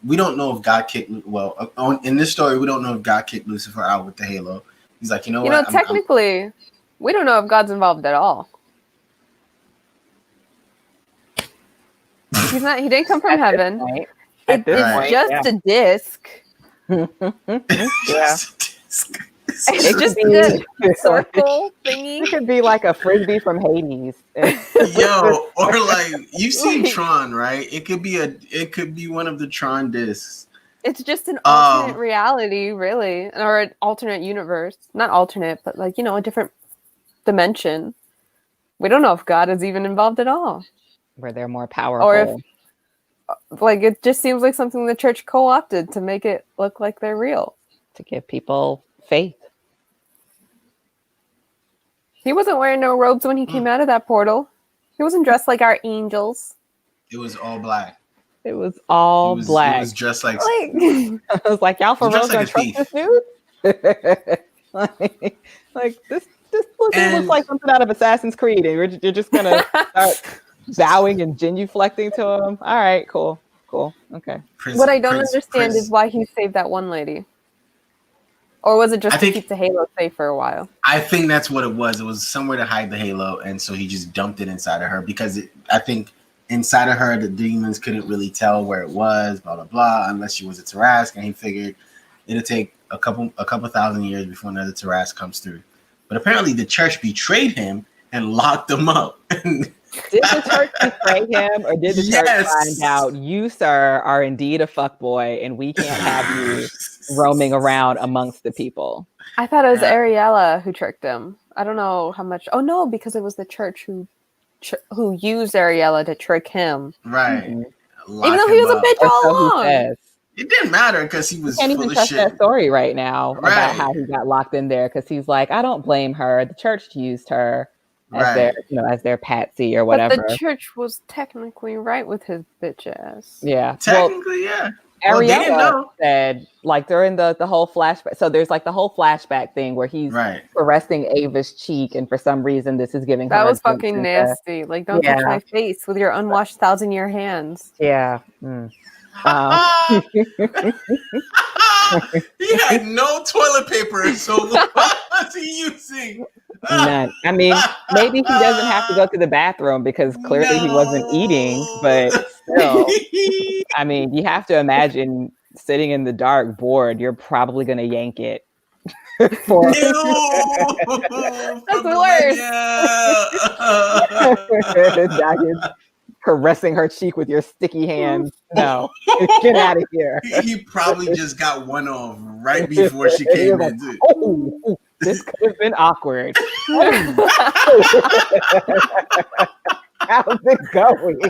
we don't know if God kicked, in this story, we don't know if God kicked Lucifer out with the halo. He's like, you know what? Technically, we don't know if God's involved at all. He didn't come from heaven. It's just a disc. Yeah. It's just a circle thingy. It could be like a frisbee from Hades. Yo, or like, you've seen Tron, right? It could be one of the Tron discs. It's just an alternate reality, really, or an alternate universe. Not alternate, but like, a different dimension. We don't know if God is even involved at all. Where they're more powerful. Or if, like, it just seems like something the church co-opted to make it look like they're real. To give people faith. He wasn't wearing no robes when he came out of that portal. He wasn't dressed like our angels. It was all black. It was all black. It was dressed like I was like, y'all for real gonna trust this dude? like this looks like something out of Assassin's Creed, and you're just gonna start bowing and genuflecting to him. All right, cool, okay. What I don't understand is why he saved that one lady. Or was it just to keep the halo safe for a while? I think that's what it was. It was somewhere to hide the halo, and so he just dumped it inside of her because I think inside of her the demons couldn't really tell where it was, blah blah blah, unless she was a Tarask, and he figured it'll take a couple thousand years before another Tarask comes through. But apparently the church betrayed him and locked him up. Did the church betray him, or did the church find out you, sir, are indeed a fuckboy and we can't have you roaming around amongst the people? I thought it was Ariella who tricked him. I don't know how much. Oh no, because it was the church who used Ariella to trick him. Right. Even though he was a bitch all along. It didn't matter because he was. Can't even trust that story right now about how he got locked in there, because he's like, I don't blame her. The church used her as as their patsy or whatever. But the church was technically right with his bitch ass. Yeah, technically, yeah. Ariella said, like, during the whole flashback. So there's like the whole flashback thing where he's caressing Ava's cheek, and for some reason this is giving her. That was fucking nasty. Like, don't touch my face with your unwashed 1,000-year hands. Yeah. He had no toilet paper, so what was he using? None. I mean, maybe he doesn't have to go to the bathroom because clearly he wasn't eating, but still, I mean, you have to imagine sitting in the dark, bored. You're probably going to yank it. That's worse. Daggett caressing her cheek with your sticky hands. No, get out of here. He probably just got one off right before she came in. Like, oh, this could have been awkward. How's it going?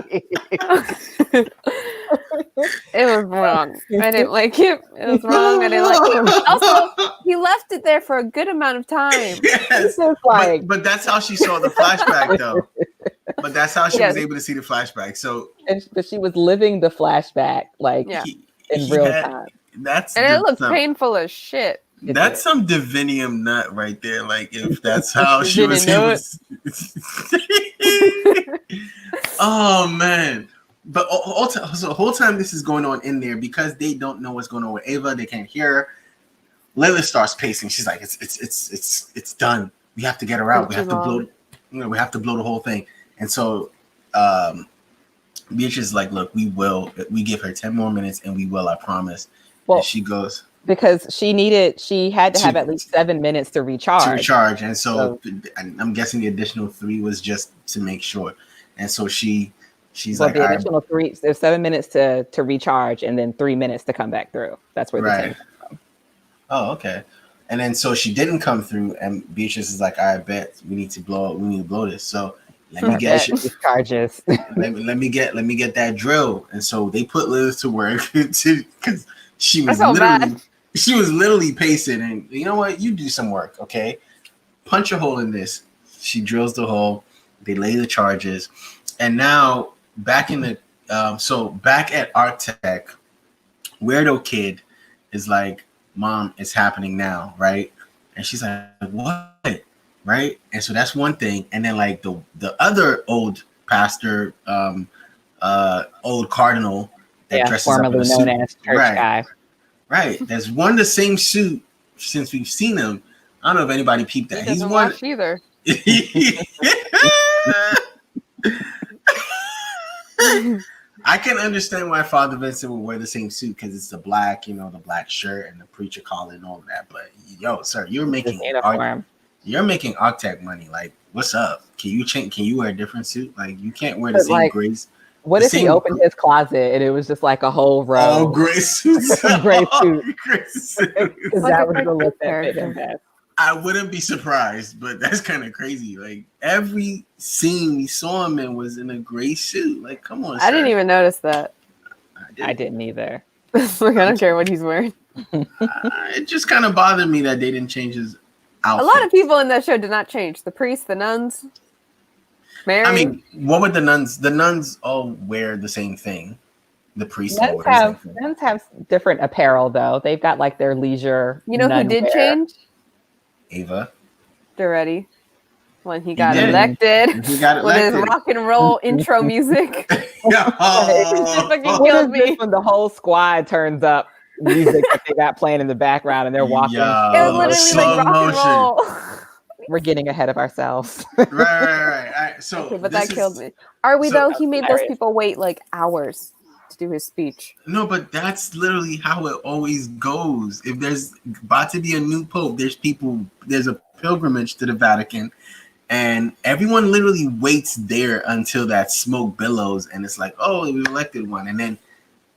It was wrong. I didn't like it. It was wrong. I didn't like it. Also, he left it there for a good amount of time. Yes. Like, but that's how she saw the flashback, though. But that's how she was able to see the flashback. So, but she was living the flashback, like in real time. It looked painful as shit. That's some divinium nut right there. Like, if that's how she was able to... Oh, man. But so the whole time this is going on in there, because they don't know what's going on with Ava, they can't hear her. Lilith starts pacing. She's like, it's done. We have to get her out. We have to blow. We have to blow the whole thing. And so, Beatrice is like, look, we give her 10 more minutes, and we will. I promise. Well, and she goes. Because she had to have at least 7 minutes to recharge. And so I'm guessing the additional 3 was just to make sure. And so she's like, the additional 3, there's 7 minutes to recharge, and then 3 minutes to come back through. That's where the 10 comes from. Oh, okay. And then so she didn't come through, and Beatrice is like, I bet we need to blow this. So let me get charges. let me get that drill. And so they put Liz to work because she was literally pacing, and you know what? You do some work, okay? Punch a hole in this. She drills the hole. They lay the charges, and now back in the back at Arctech, Weirdo Kid is like, Mom, it's happening now, right? And she's like, what? Right? And so that's one thing. And then like the other old pastor, old cardinal that dresses formerly up in a known suit. as church guy. Right. That's worn the same suit since we've seen him. I don't know if anybody peeped that. He's worn either. I can understand why Father Vincent would wear the same suit because it's the black, the black shirt and the preacher collar and all of that. But sir, you're making Octec money. Like, what's up? Can you wear a different suit? Like, you can't wear the same grays. What if he opened his closet and it was just like a whole row? All gray suits. Gray suits. Because that was the look that fit him best. I wouldn't be surprised, but that's kind of crazy. Like, every scene we saw him in was in a gray suit. Like, come on, I didn't even notice that. I didn't either. Like, I don't care what he's wearing. It just kind of bothered me that they didn't change his outfit. A lot of people in that show did not change. The priests, the nuns, Mary. I mean, what would the nuns? The nuns all wear the same thing. The priests all wear the same thing. Nuns have different apparel, though. They've got like their leisure. You know who did change? Ava. Duretti. When he got elected. With his rock and roll intro music. Killed me. When the whole squad turns up, music that they got playing in the background, and they're walking. It was literally like rock and roll. We're getting ahead of ourselves. Right. So, okay, but that killed me. Are we though? He made those people wait like hours to do his speech. No, but that's literally how it always goes. If there's about to be a new pope, there's a pilgrimage to the Vatican, and everyone literally waits there until that smoke billows, and it's like, oh, we elected one, and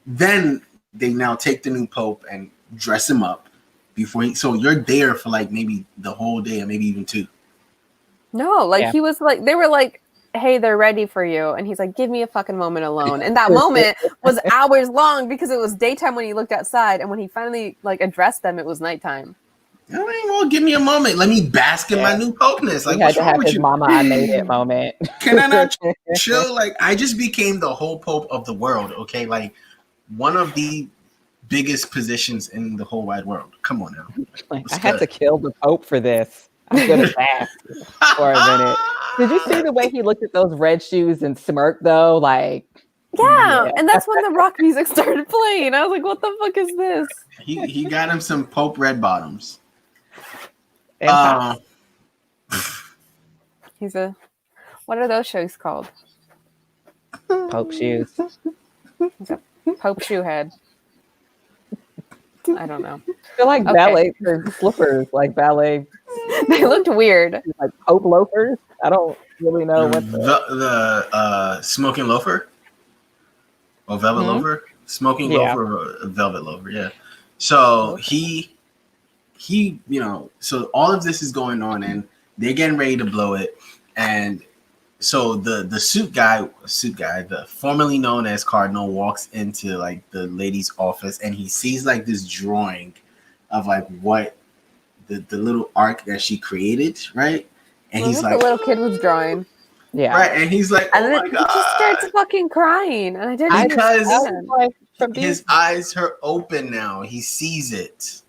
then they now take the new pope and dress him up before so you're there for like maybe the whole day or maybe even 2. No, like he was like, they were like, hey, they're ready for you. And he's like, give me a fucking moment alone. And that moment was hours long because it was daytime when he looked outside. And when he finally like addressed them, it was nighttime. I mean, well, give me a moment. Let me bask in my new popeness. Like, he had to have his mama, I made it moment. Can I not chill? Like, I just became the whole pope of the world. Okay. Like, one of the biggest positions in the whole wide world. Come on now. Like, I had to kill the pope for this. I'm gonna fast for a minute. Did you see the way he looked at those red shoes and smirked though? Like, Yeah, and that's when the rock music started playing. I was like, what the fuck is this? He got him some Pope red bottoms. And He's a, what are those shoes called? Pope shoes. He's a Pope shoe head. I don't know. They're like Okay. ballet slippers, like ballet, They looked weird. like Pope loafers. I don't really know what The smoking loafer or velvet loafer, smoking loafer or velvet loafer. Yeah. So he, so all of this is going on, and they're getting ready to blow it, and so the suit guy, the formerly known as Cardinal, walks into like the lady's office, and he sees like this drawing of like what the little arc that she created, right? And he's like, the little kid was drawing. Yeah. Right, and he's like, And oh then my he god, just starts fucking crying, and I didn't because understand. his eyes are open now. He sees it.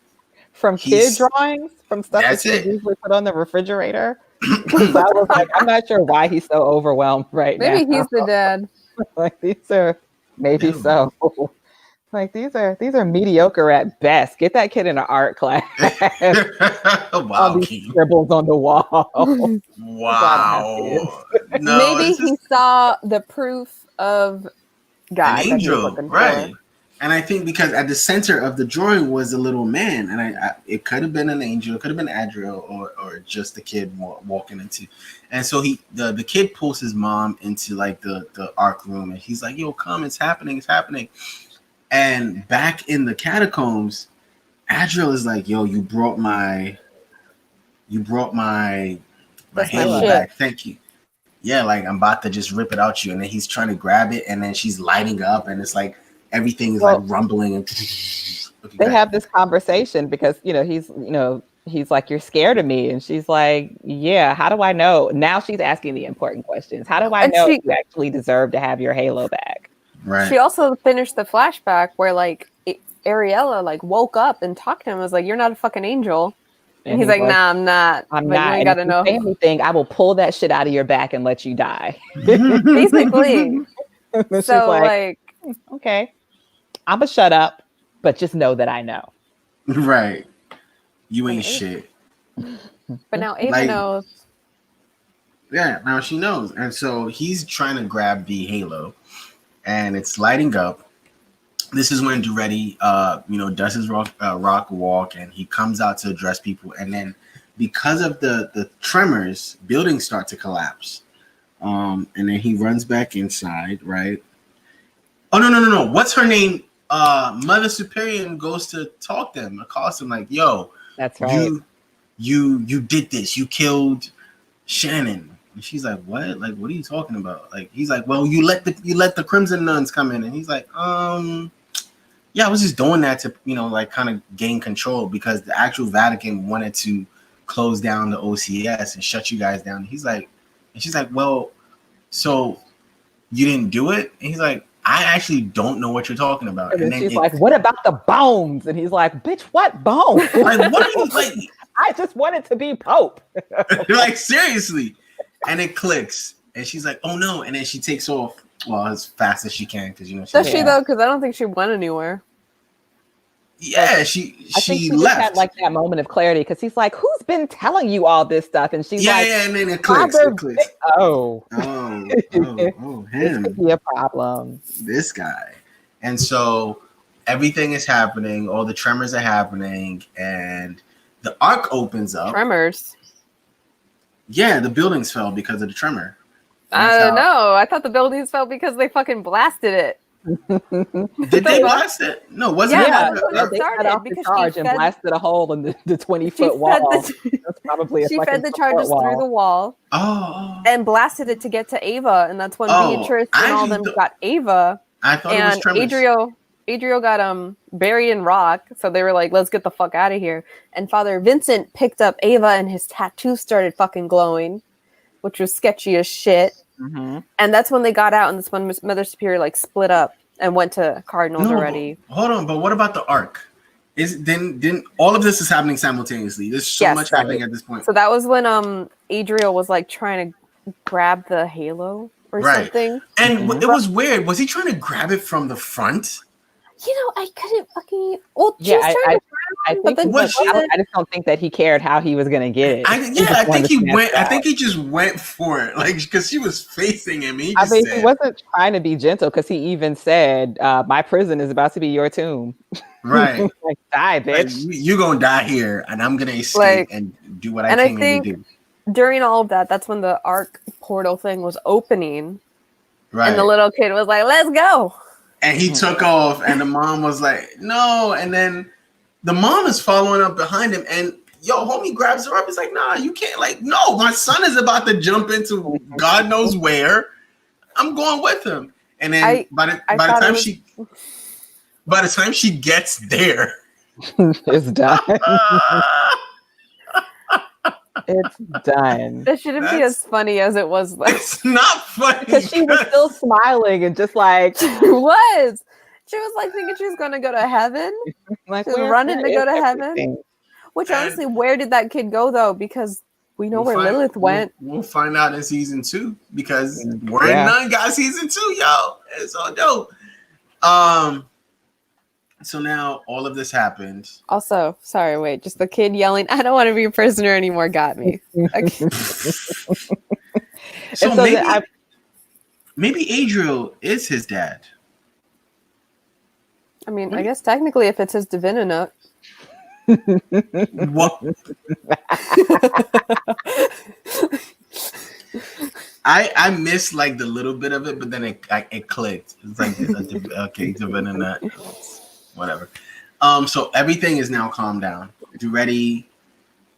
From kid drawings, from stuff that That's you it. usually put on the refrigerator. So I was like, I'm not sure why he's so overwhelmed right now. Maybe he's the dad. Like these are maybe so. Like these are mediocre at best. Get that kid in an art class. Wow, All these scribbles on the wall. Wow. No, Maybe he saw the proof of God. an angel, right? And I think because at the center of the drawing was a little man, and it could have been an angel, it could have been Adriel, or just the kid walking into. And so the kid pulls his mom into like the arc room, and he's like, "Yo, come, it's happening, it's happening." And back in the catacombs, Adriel is like, "Yo, you brought my halo back. Thank you." Yeah, like I'm about to just rip it out you, and then he's trying to grab it, and then she's lighting up, and it's like everything is like rumbling. And they have this conversation because he's like, "You're scared of me," and she's like, "Yeah. How do I know?" Now she's asking the important questions. How do I know you actually deserve to have your halo back? Right. She also finished the flashback where like Ariella like woke up and talked to him. Was like, "You're not a fucking angel." And he's like, "Nah, I'm not. I'm but not. You ain't gotta know say anything. I will pull that shit out of your back and let you die." Basically. So like, okay, I'm gonna shut up, but just know that I know. Right. You ain't shit. But now Ava knows. Yeah, now she knows, and so he's trying to grab the halo, and it's lighting up. This is when Duretti, does his rock walk, and he comes out to address people. And then because of the tremors, buildings start to collapse. And then he runs back inside, right? Oh, no. What's her name? Mother Superior goes to talk to him, calls him like, yo, that's right. You did this. You killed Shannon. And she's like, what? Like, what are you talking about? Like, he's like, well, you let the Crimson Nuns come in. And he's like, yeah, I was just doing that to, like kind of gain control because the actual Vatican wanted to close down the OCS and shut you guys down. And she's like, well, so you didn't do it? And he's like, I actually don't know what you're talking about. And then she's like, what about the bones? And he's like, bitch, what bones? Like, what are you like? I just wanted to be Pope. Like, seriously. And it clicks. And she's like, oh no. And then she takes off, well, as fast as she can. Because, does she though? Because I don't think she went anywhere. Yeah, she left. Just had like that moment of clarity because he's like, "Who's been telling you all this stuff?" And she's like, "Yeah," and then it clicks. Oh, him. This could be a problem. This guy, and so everything is happening. All the tremors are happening, and the arc opens up. Tremors. Yeah, the buildings fell because of the tremor. No, I thought the buildings fell because they fucking blasted it. Did they blast it? No, wasn't it? Yeah, they cut off the charge and blasted a hole in the 20-foot wall. That's probably she fed the charges through the wall. And blasted it to get to Ava, and that's when Beatrice and all them got Ava. I thought it was tremors. Adriel got buried in rock, so they were like, let's get the fuck out of here. And Father Vincent picked up Ava, and his tattoo started fucking glowing, which was sketchy as shit. Mm-hmm. And that's when they got out, and that's when Mother Superior like split up and went to Cardinals already. Hold on, but what about the arc? Then all of this is happening simultaneously. There's so much happening at this point. So that was when Adriel was like trying to grab the halo. or Right. something. And it was weird. Was he trying to grab it from the front? You know, I couldn't fucking. Well, she Yeah, was trying to I grab him, think but then What she she- wasn't. I just don't think that he cared how he was gonna get it. I just wanted think to he snatch went. it I out. think he just went for it, like because she was facing him. And he I just mean, said, he wasn't trying to be gentle because he even said, "My prison is about to be your tomb." "Right, Like, die, like, bitch. you gonna die here, and I'm gonna escape Like, and do what I and I came here to think do." during all of that, that's when the Ark portal thing was opening, Right. and the little kid was like, "Let's go." And he took off, and the mom was like, "No." And then the mom is following up behind him, and homie grabs her up. He's like, "Nah, you can't. Like, no, my son is about to jump into God knows where. I'm going with him." And then by the time she gets there, It's done. It's done. That shouldn't be as funny as it was. It's not funny Because she was still smiling and just like, She was. She was like thinking she was going to go to heaven. like She was running to go to heaven. Which And- honestly, where did that kid go though? Because we know where Lilith went. We'll find out in season 2 because we're Yeah. in none got season 2, yo. It's all dope. So now all of this happened. Also, sorry, wait, just the kid yelling, "I don't want to be a prisoner anymore," got me. Okay. So so maybe Adriel is his dad. I mean, I guess technically, if it's his divinity, What? I missed like the little bit of it, but then it clicked. It's like okay, divinity, whatever. So everything is now calmed down. You ready?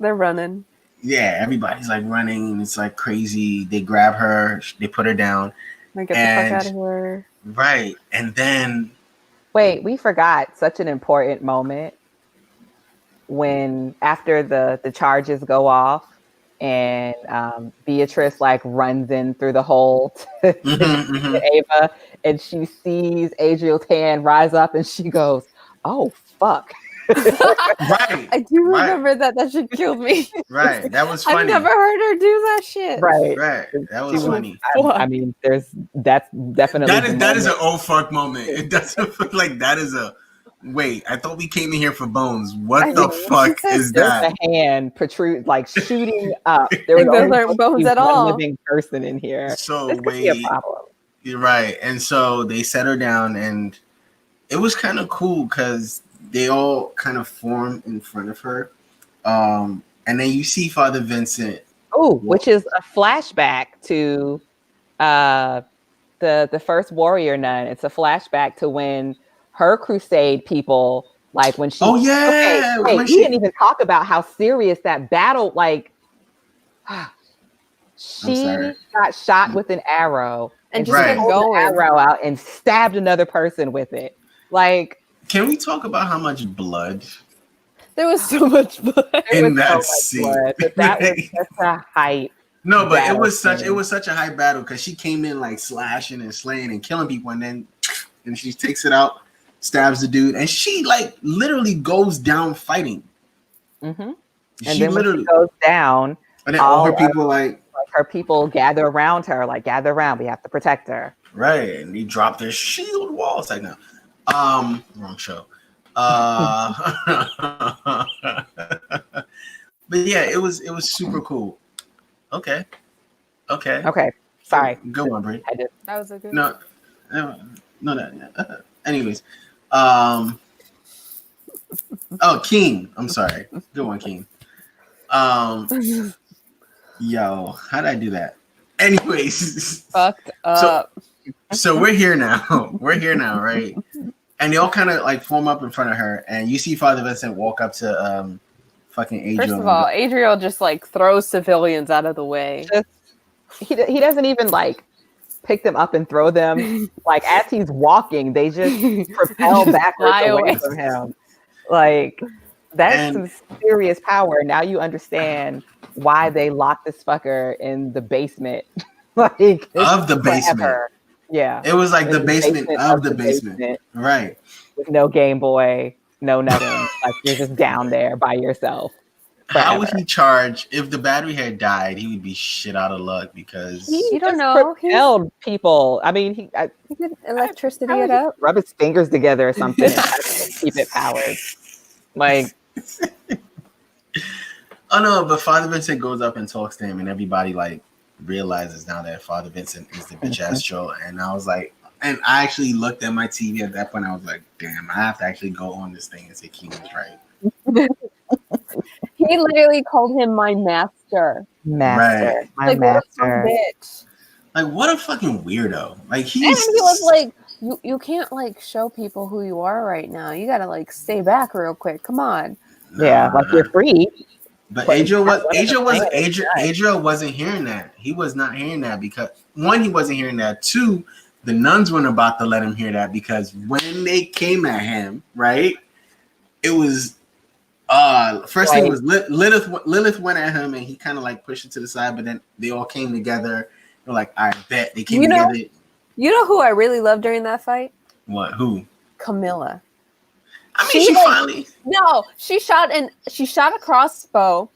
they're running. Yeah, everybody's like running. It's like crazy. They grab her. They put her down. They get the fuck out of here. Right, and then wait, we forgot such an important moment when after the charges go off and Beatrice like runs in through the hole to Ava, and she sees Adriel's hand rise up, and she goes, "Oh fuck!" Right, I do remember that. That shit killed me. right. That was funny. I've never heard her do that shit. Right. That was funny. I mean, that's definitely That is an oh fuck moment. It doesn't feel like that is a wait. I thought we came in here for bones. What the fuck is that? A hand protrude like shooting up. There was Those only aren't bones one at all. living person in here. So This could be a problem. You're right. And so they set her down, and it was kind of cool because they all kind of form in front of her. And then you see Father Vincent. Oh, which is a flashback to the first warrior nun. It's a flashback to when her crusade people, like when she we didn't even talk about how serious that battle, like she got shot with an arrow And just Right. kept pulled the going. arrow out and stabbed another person with it. Like, Can we talk about how much blood There was so much blood. there in was that so much scene? blood, but that was such a hype. No, but battle it was such a high battle because she came in like slashing and slaying and killing people, and she takes it out, stabs the dude, and she like literally goes down fighting. Mm-hmm. And She then when literally she goes down, and then all her people like her people gather around her, like gather around. We have to protect her. right, and they drop their shield walls like now. Wrong show. But yeah, it was super cool. Okay. Sorry. Go on, Brie. That was a good No. Anyways, oh, King. I'm sorry. Good one, King. Yo, how did I do that? Anyways, fucked up. so we're here now. We're here now, right? And they all kind of like form up in front of her, and you see Father Vincent walk up to fucking Adriel. First of all, Adriel just like throws civilians out of the way. He doesn't even like pick them up and throw them. Like as he's walking, they just propel backwards away from him. Like that's some serious power. Now you understand why they locked this fucker in the basement. Like of the basement. Forever. Yeah. It was like the basement of the basement. Right. With no Game Boy, no nothing. Like you're just down there by yourself. how would he charge if the battery had died? He would be shit out of luck because You don't just know. propelled people. I mean, he could electricity I it up. rub his fingers together or something and keep it powered. Like, oh no, but Father Vincent goes up and talks to him, and everybody like realizes now that Father Vincent is the bitch ass troll. And I was like, and I actually looked at my TV at that point. I was like, damn, I have to actually go on this thing and say Keenan's right. He literally called him my master. Right. My Like, what a son master. bitch. Like, what a fucking weirdo. Like, And he was like, you can't like show people who you are right now. You gotta like stay back real quick. Come on. Yeah, like you're free. But Adriel wasn't hearing that. He was not hearing that because one, he wasn't hearing that. Two, the nuns weren't about to let him hear that because when they came at him, right, it was first thing was Lilith went at him and he kind of like pushed it to the side, but then they all came together. They're like, I bet they came together. You know who I really loved during that fight? What? Who? Camilla. I mean, she finally. No, she shot a crossbow,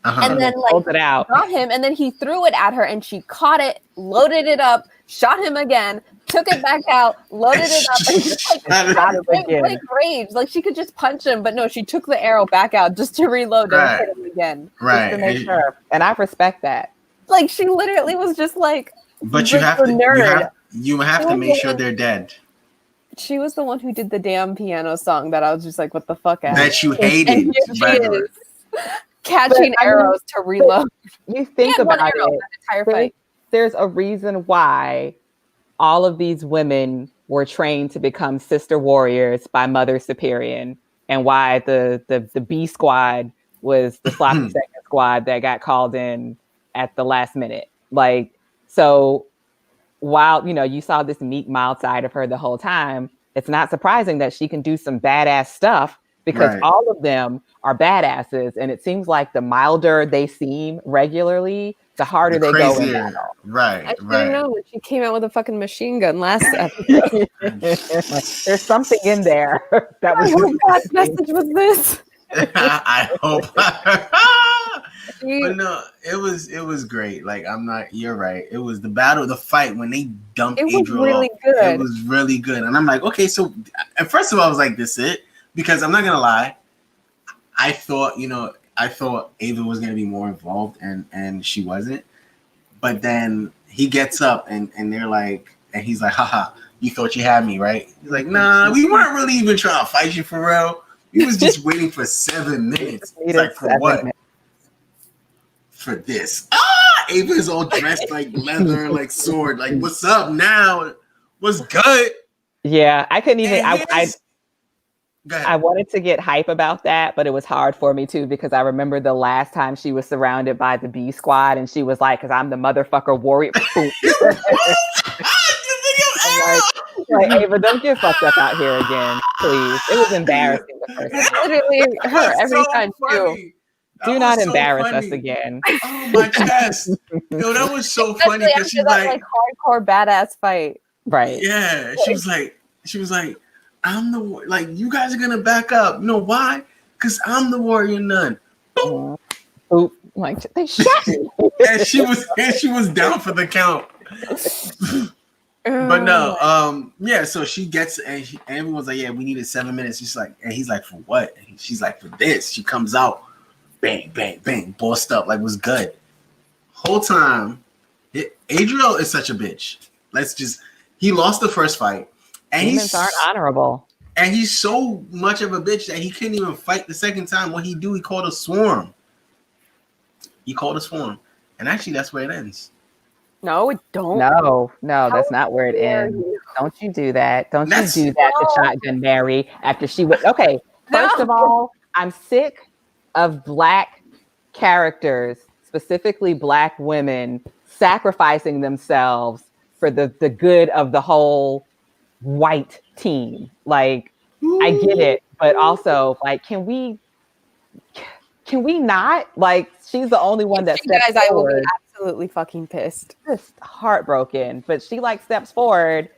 and then like pulled it out, got him, and then he threw it at her, and she caught it, loaded it up, shot him again, took it back out, loaded it up, and just like shot him again. Like rage, like she could just punch him, but no, she took the arrow back out just to reload and hit him again, right? Just to make sure. And I respect that. Like she literally was just like, but you have to make sure they're dead. She was the one who did the damn piano song that I was just like, what the fuck? That you hated. And here she is, catching arrows to reload. You think about it. That entire fight. There's a reason why all of these women were trained to become sister warriors by Mother Superior, and why the B squad was the sloppy second squad that got called in at the last minute. Like, so while, you saw this meek, mild side of her the whole time, it's not surprising that she can do some badass stuff because all of them are badasses. And it seems like the milder they seem regularly, the harder they go in battle. Right. I didn't know when she came out with a fucking machine gun last episode. There's something in there that was. I hope God's message was this. I hope. But no, it was great. Like, you're right. It was the fight when they dumped Adriel. It was really good. It was really good. And I'm like, okay, so at first of all, I was like, this it? Because I'm not gonna lie, I thought Ava was gonna be more involved and she wasn't. But then he gets up and they're like, and he's like, haha, you thought you had me, right? He's like, nah, we weren't really even trying to fight you for real. We was just waiting for 7 minutes. It's like, for what? Minutes. For this. Ava is all dressed like leather, like sword. Like, what's up now? What's good? Yeah, I couldn't even. I wanted to get hype about that, but it was hard for me too because I remember the last time she was surrounded by the B squad, and she was like, "Cause I'm the motherfucker warrior." Like, Ava, don't get fucked up out here again, please. It was embarrassing the first time. Literally her every time too. Do not embarrass us again. Oh, my chest. Yo, that was so funny because she's like hardcore badass fight. Right. Yeah. She was like, I'm the like, you guys are gonna back up. You know why? Because I'm the warrior nun. Boop. Like, they shot me. and she was down for the count. But no, yeah, so she gets and everyone's like, yeah, we needed 7 minutes. She's like, and he's like, for what? And she's like, for this. She comes out, bang, bang, bang, bossed up, like, was good. Whole time, Adriel is such a bitch. He lost the first fight. And Demons aren't honorable. And he's so much of a bitch that he couldn't even fight the second time. What he do, he called a swarm. And actually, that's where it ends. No, it don't. No, that's not where it ends. Don't you do that. Don't you do that to Shotgun Mary after she went. Okay, first of all, I'm sick of Black characters, specifically Black women, sacrificing themselves for the good of the whole white team. Like, I get it, but also, like, can we not? Like, she's the only one that steps forward. I will be absolutely fucking pissed. Just heartbroken, but she like steps forward.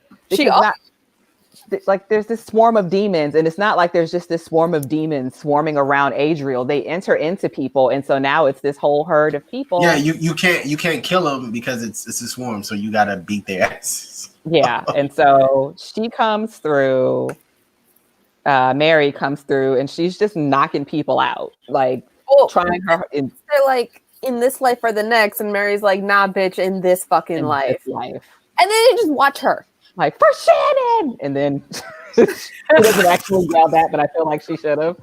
like there's this swarm of demons, and it's not like there's just this swarm of demons swarming around Adriel. They enter into people, and so now it's this whole herd of people. Yeah, you can't kill them because it's a swarm, so you gotta beat their asses. Yeah, and so she comes through. Mary comes through, and she's just knocking people out, like trying her. They're like, in this life or the next, and Mary's like, nah, bitch, in this fucking life. And then they just watch her. Like, for Shannon! And then she doesn't actually yell that, but I feel like she should have.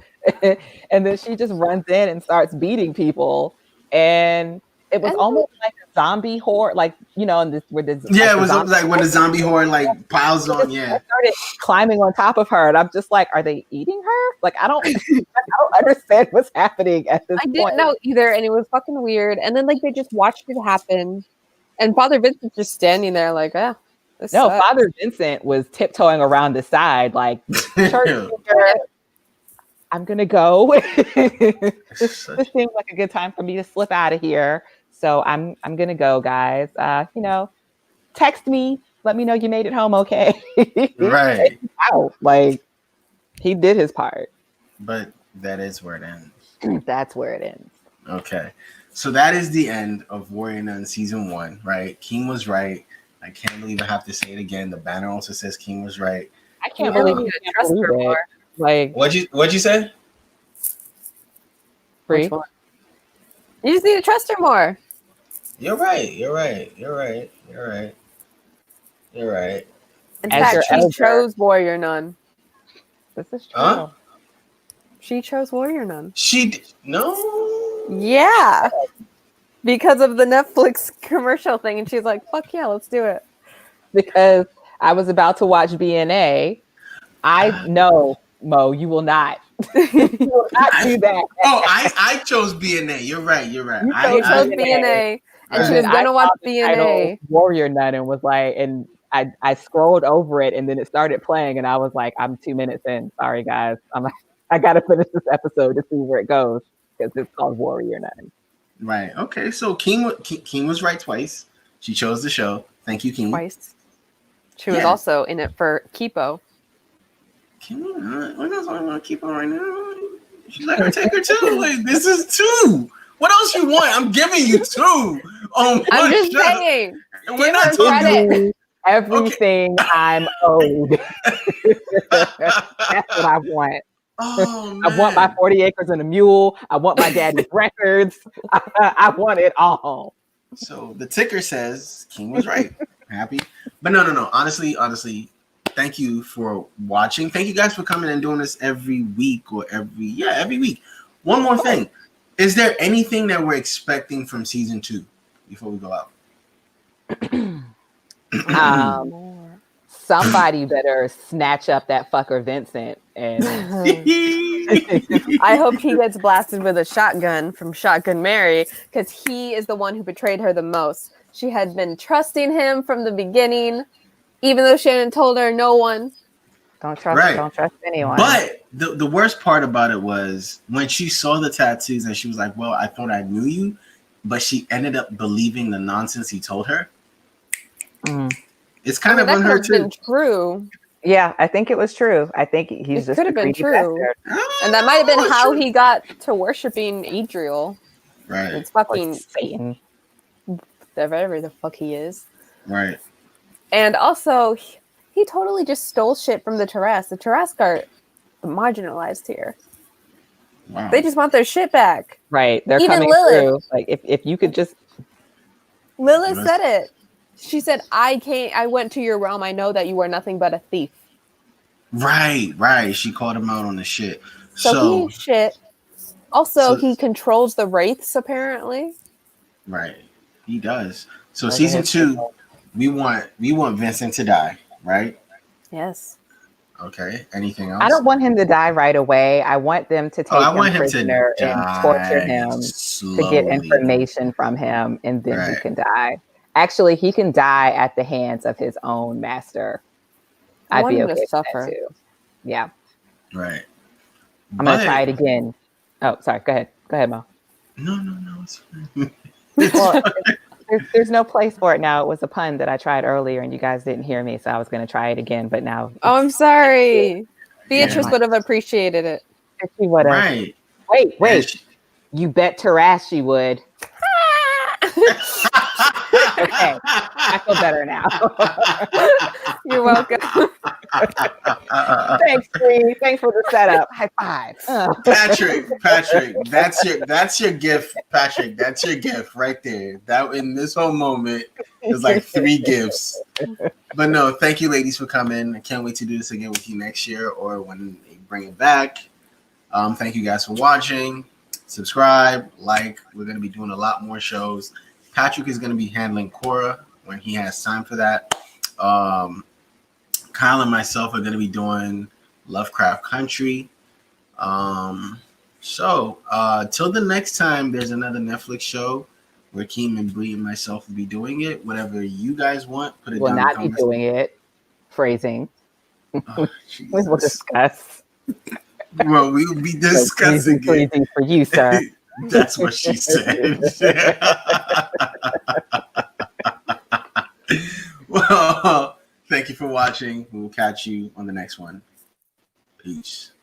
And then she just runs in and starts beating people. And it was almost like a zombie horde, like, you know, it was like when the zombie horde like piles on, started climbing on top of her, and I'm just like, are they eating her? Like, I don't understand what's happening at this point. I didn't know either, and it was fucking weird. And then like they just watched it happen, and Father Vincent's just standing there like, this sucks. Father Vincent was tiptoeing around the side, like, church I'm gonna go. this seems like a good time for me to slip out of here. So I'm gonna go, guys. You know, text me, let me know you made it home okay. Right. Wow, like he did his part. But that is where it ends. That's where it ends. Okay. So that is the end of Warrior Nun season 1, right? King was right. I can't believe I have to say it again. The banner also says King was right. I can't believe you trust her more. Like, what'd you say? Free? You just need to trust her more. You're right. In fact, she chose Warrior Nun. This is true. Huh? She chose Warrior Nun. No. Yeah. Because of the Netflix commercial thing, and she's like, "Fuck yeah, let's do it." Because I was about to watch BNA. I know, Mo, you will not. You will not do that. I chose BNA. You're right. You chose BNA, and she was gonna watch BNA. Warrior Nun, and was like, and I scrolled over it, and then it started playing, and I was like, I'm 2 minutes in. Sorry, guys. I gotta finish this episode to see where it goes because it's called Warrior Nun. Right. Okay. So King was right twice. She chose the show. Thank you, King. Twice. She was also in it for Kipo. Can we not? We're not talking about Kipo right now. She let her take her too. Like, this is 2. What else you want? I'm giving you 2. I'm just saying. We're not talking everything I'm owed. That's what I want. Oh, man. I want my 40 acres and a mule. I want my daddy's records. I want it all. So the ticker says King was right. Happy. But no. Honestly, thank you for watching. Thank you guys for coming and doing this every week or every week. One more thing. Is there anything that we're expecting from season 2 before we go out? Somebody better snatch up that fucker Vincent, and I hope he gets blasted with a shotgun from Shotgun Mary, because he is the one who betrayed her the most. She had been trusting him from the beginning, even though Shannon told her no one. Don't trust anyone. But the worst part about it was when she saw the tattoos and she was like, well, I thought I knew you, but she ended up believing the nonsense he told her. It's kind of on her too. True. Yeah, I think it was true. I think he's just could have been true, and that might have been how he got to worshiping Adriel. Right. It's fucking Satan. Whatever the fuck he is. Right. And also, he totally just stole shit from the Tarrasque. The Tarrasque are marginalized here. Wow. They just want their shit back. Right. They're even coming Lilith. through. Like if you could just. Lilith said it. She said, I went to your realm. I know that you are nothing but a thief. Right. She called him out on the shit. So he's shit. Also, he controls the wraiths, apparently. Right. He does. So season 2, we want Vincent to die, right? Yes. Okay. Anything else? I don't want him to die right away. I want them to take him prisoner and torture him to get information from him, and then he can die. Actually, he can die at the hands of his own master. I'd be okay with that too. Yeah. Right. I'm going to try it again. Oh, sorry. Go ahead. Go ahead, Mo. No. It's fine. Well, There's no place for it now. It was a pun that I tried earlier, and you guys didn't hear me, so I was going to try it again. But now, Oh, I'm sorry. Beatrice Yeah. would have appreciated it. she would have. Right. Wait. You bet Taras she would. Okay, I feel better now. You're welcome. Thanks, Bree. Thanks for the setup. High five. Patrick, that's your gift, Patrick. That's your gift right there. That in this whole moment is like 3 gifts. But no, thank you, ladies, for coming. I can't wait to do this again with you next year or when they bring it back. Thank you guys for watching. Subscribe, like. We're going to be doing a lot more shows. Patrick is going to be handling Cora when he has time for that. Kyle and myself are going to be doing Lovecraft Country. So till the next time there's another Netflix show where Keem and Bree and myself will be doing it. Whatever you guys want, put it We'll down. not be doing it. Phrasing. Oh, We will discuss. Well, we will be discussing it. Phrasing for you, sir. That's what she said. Well, thank you for watching. We will catch you on the next one. Peace.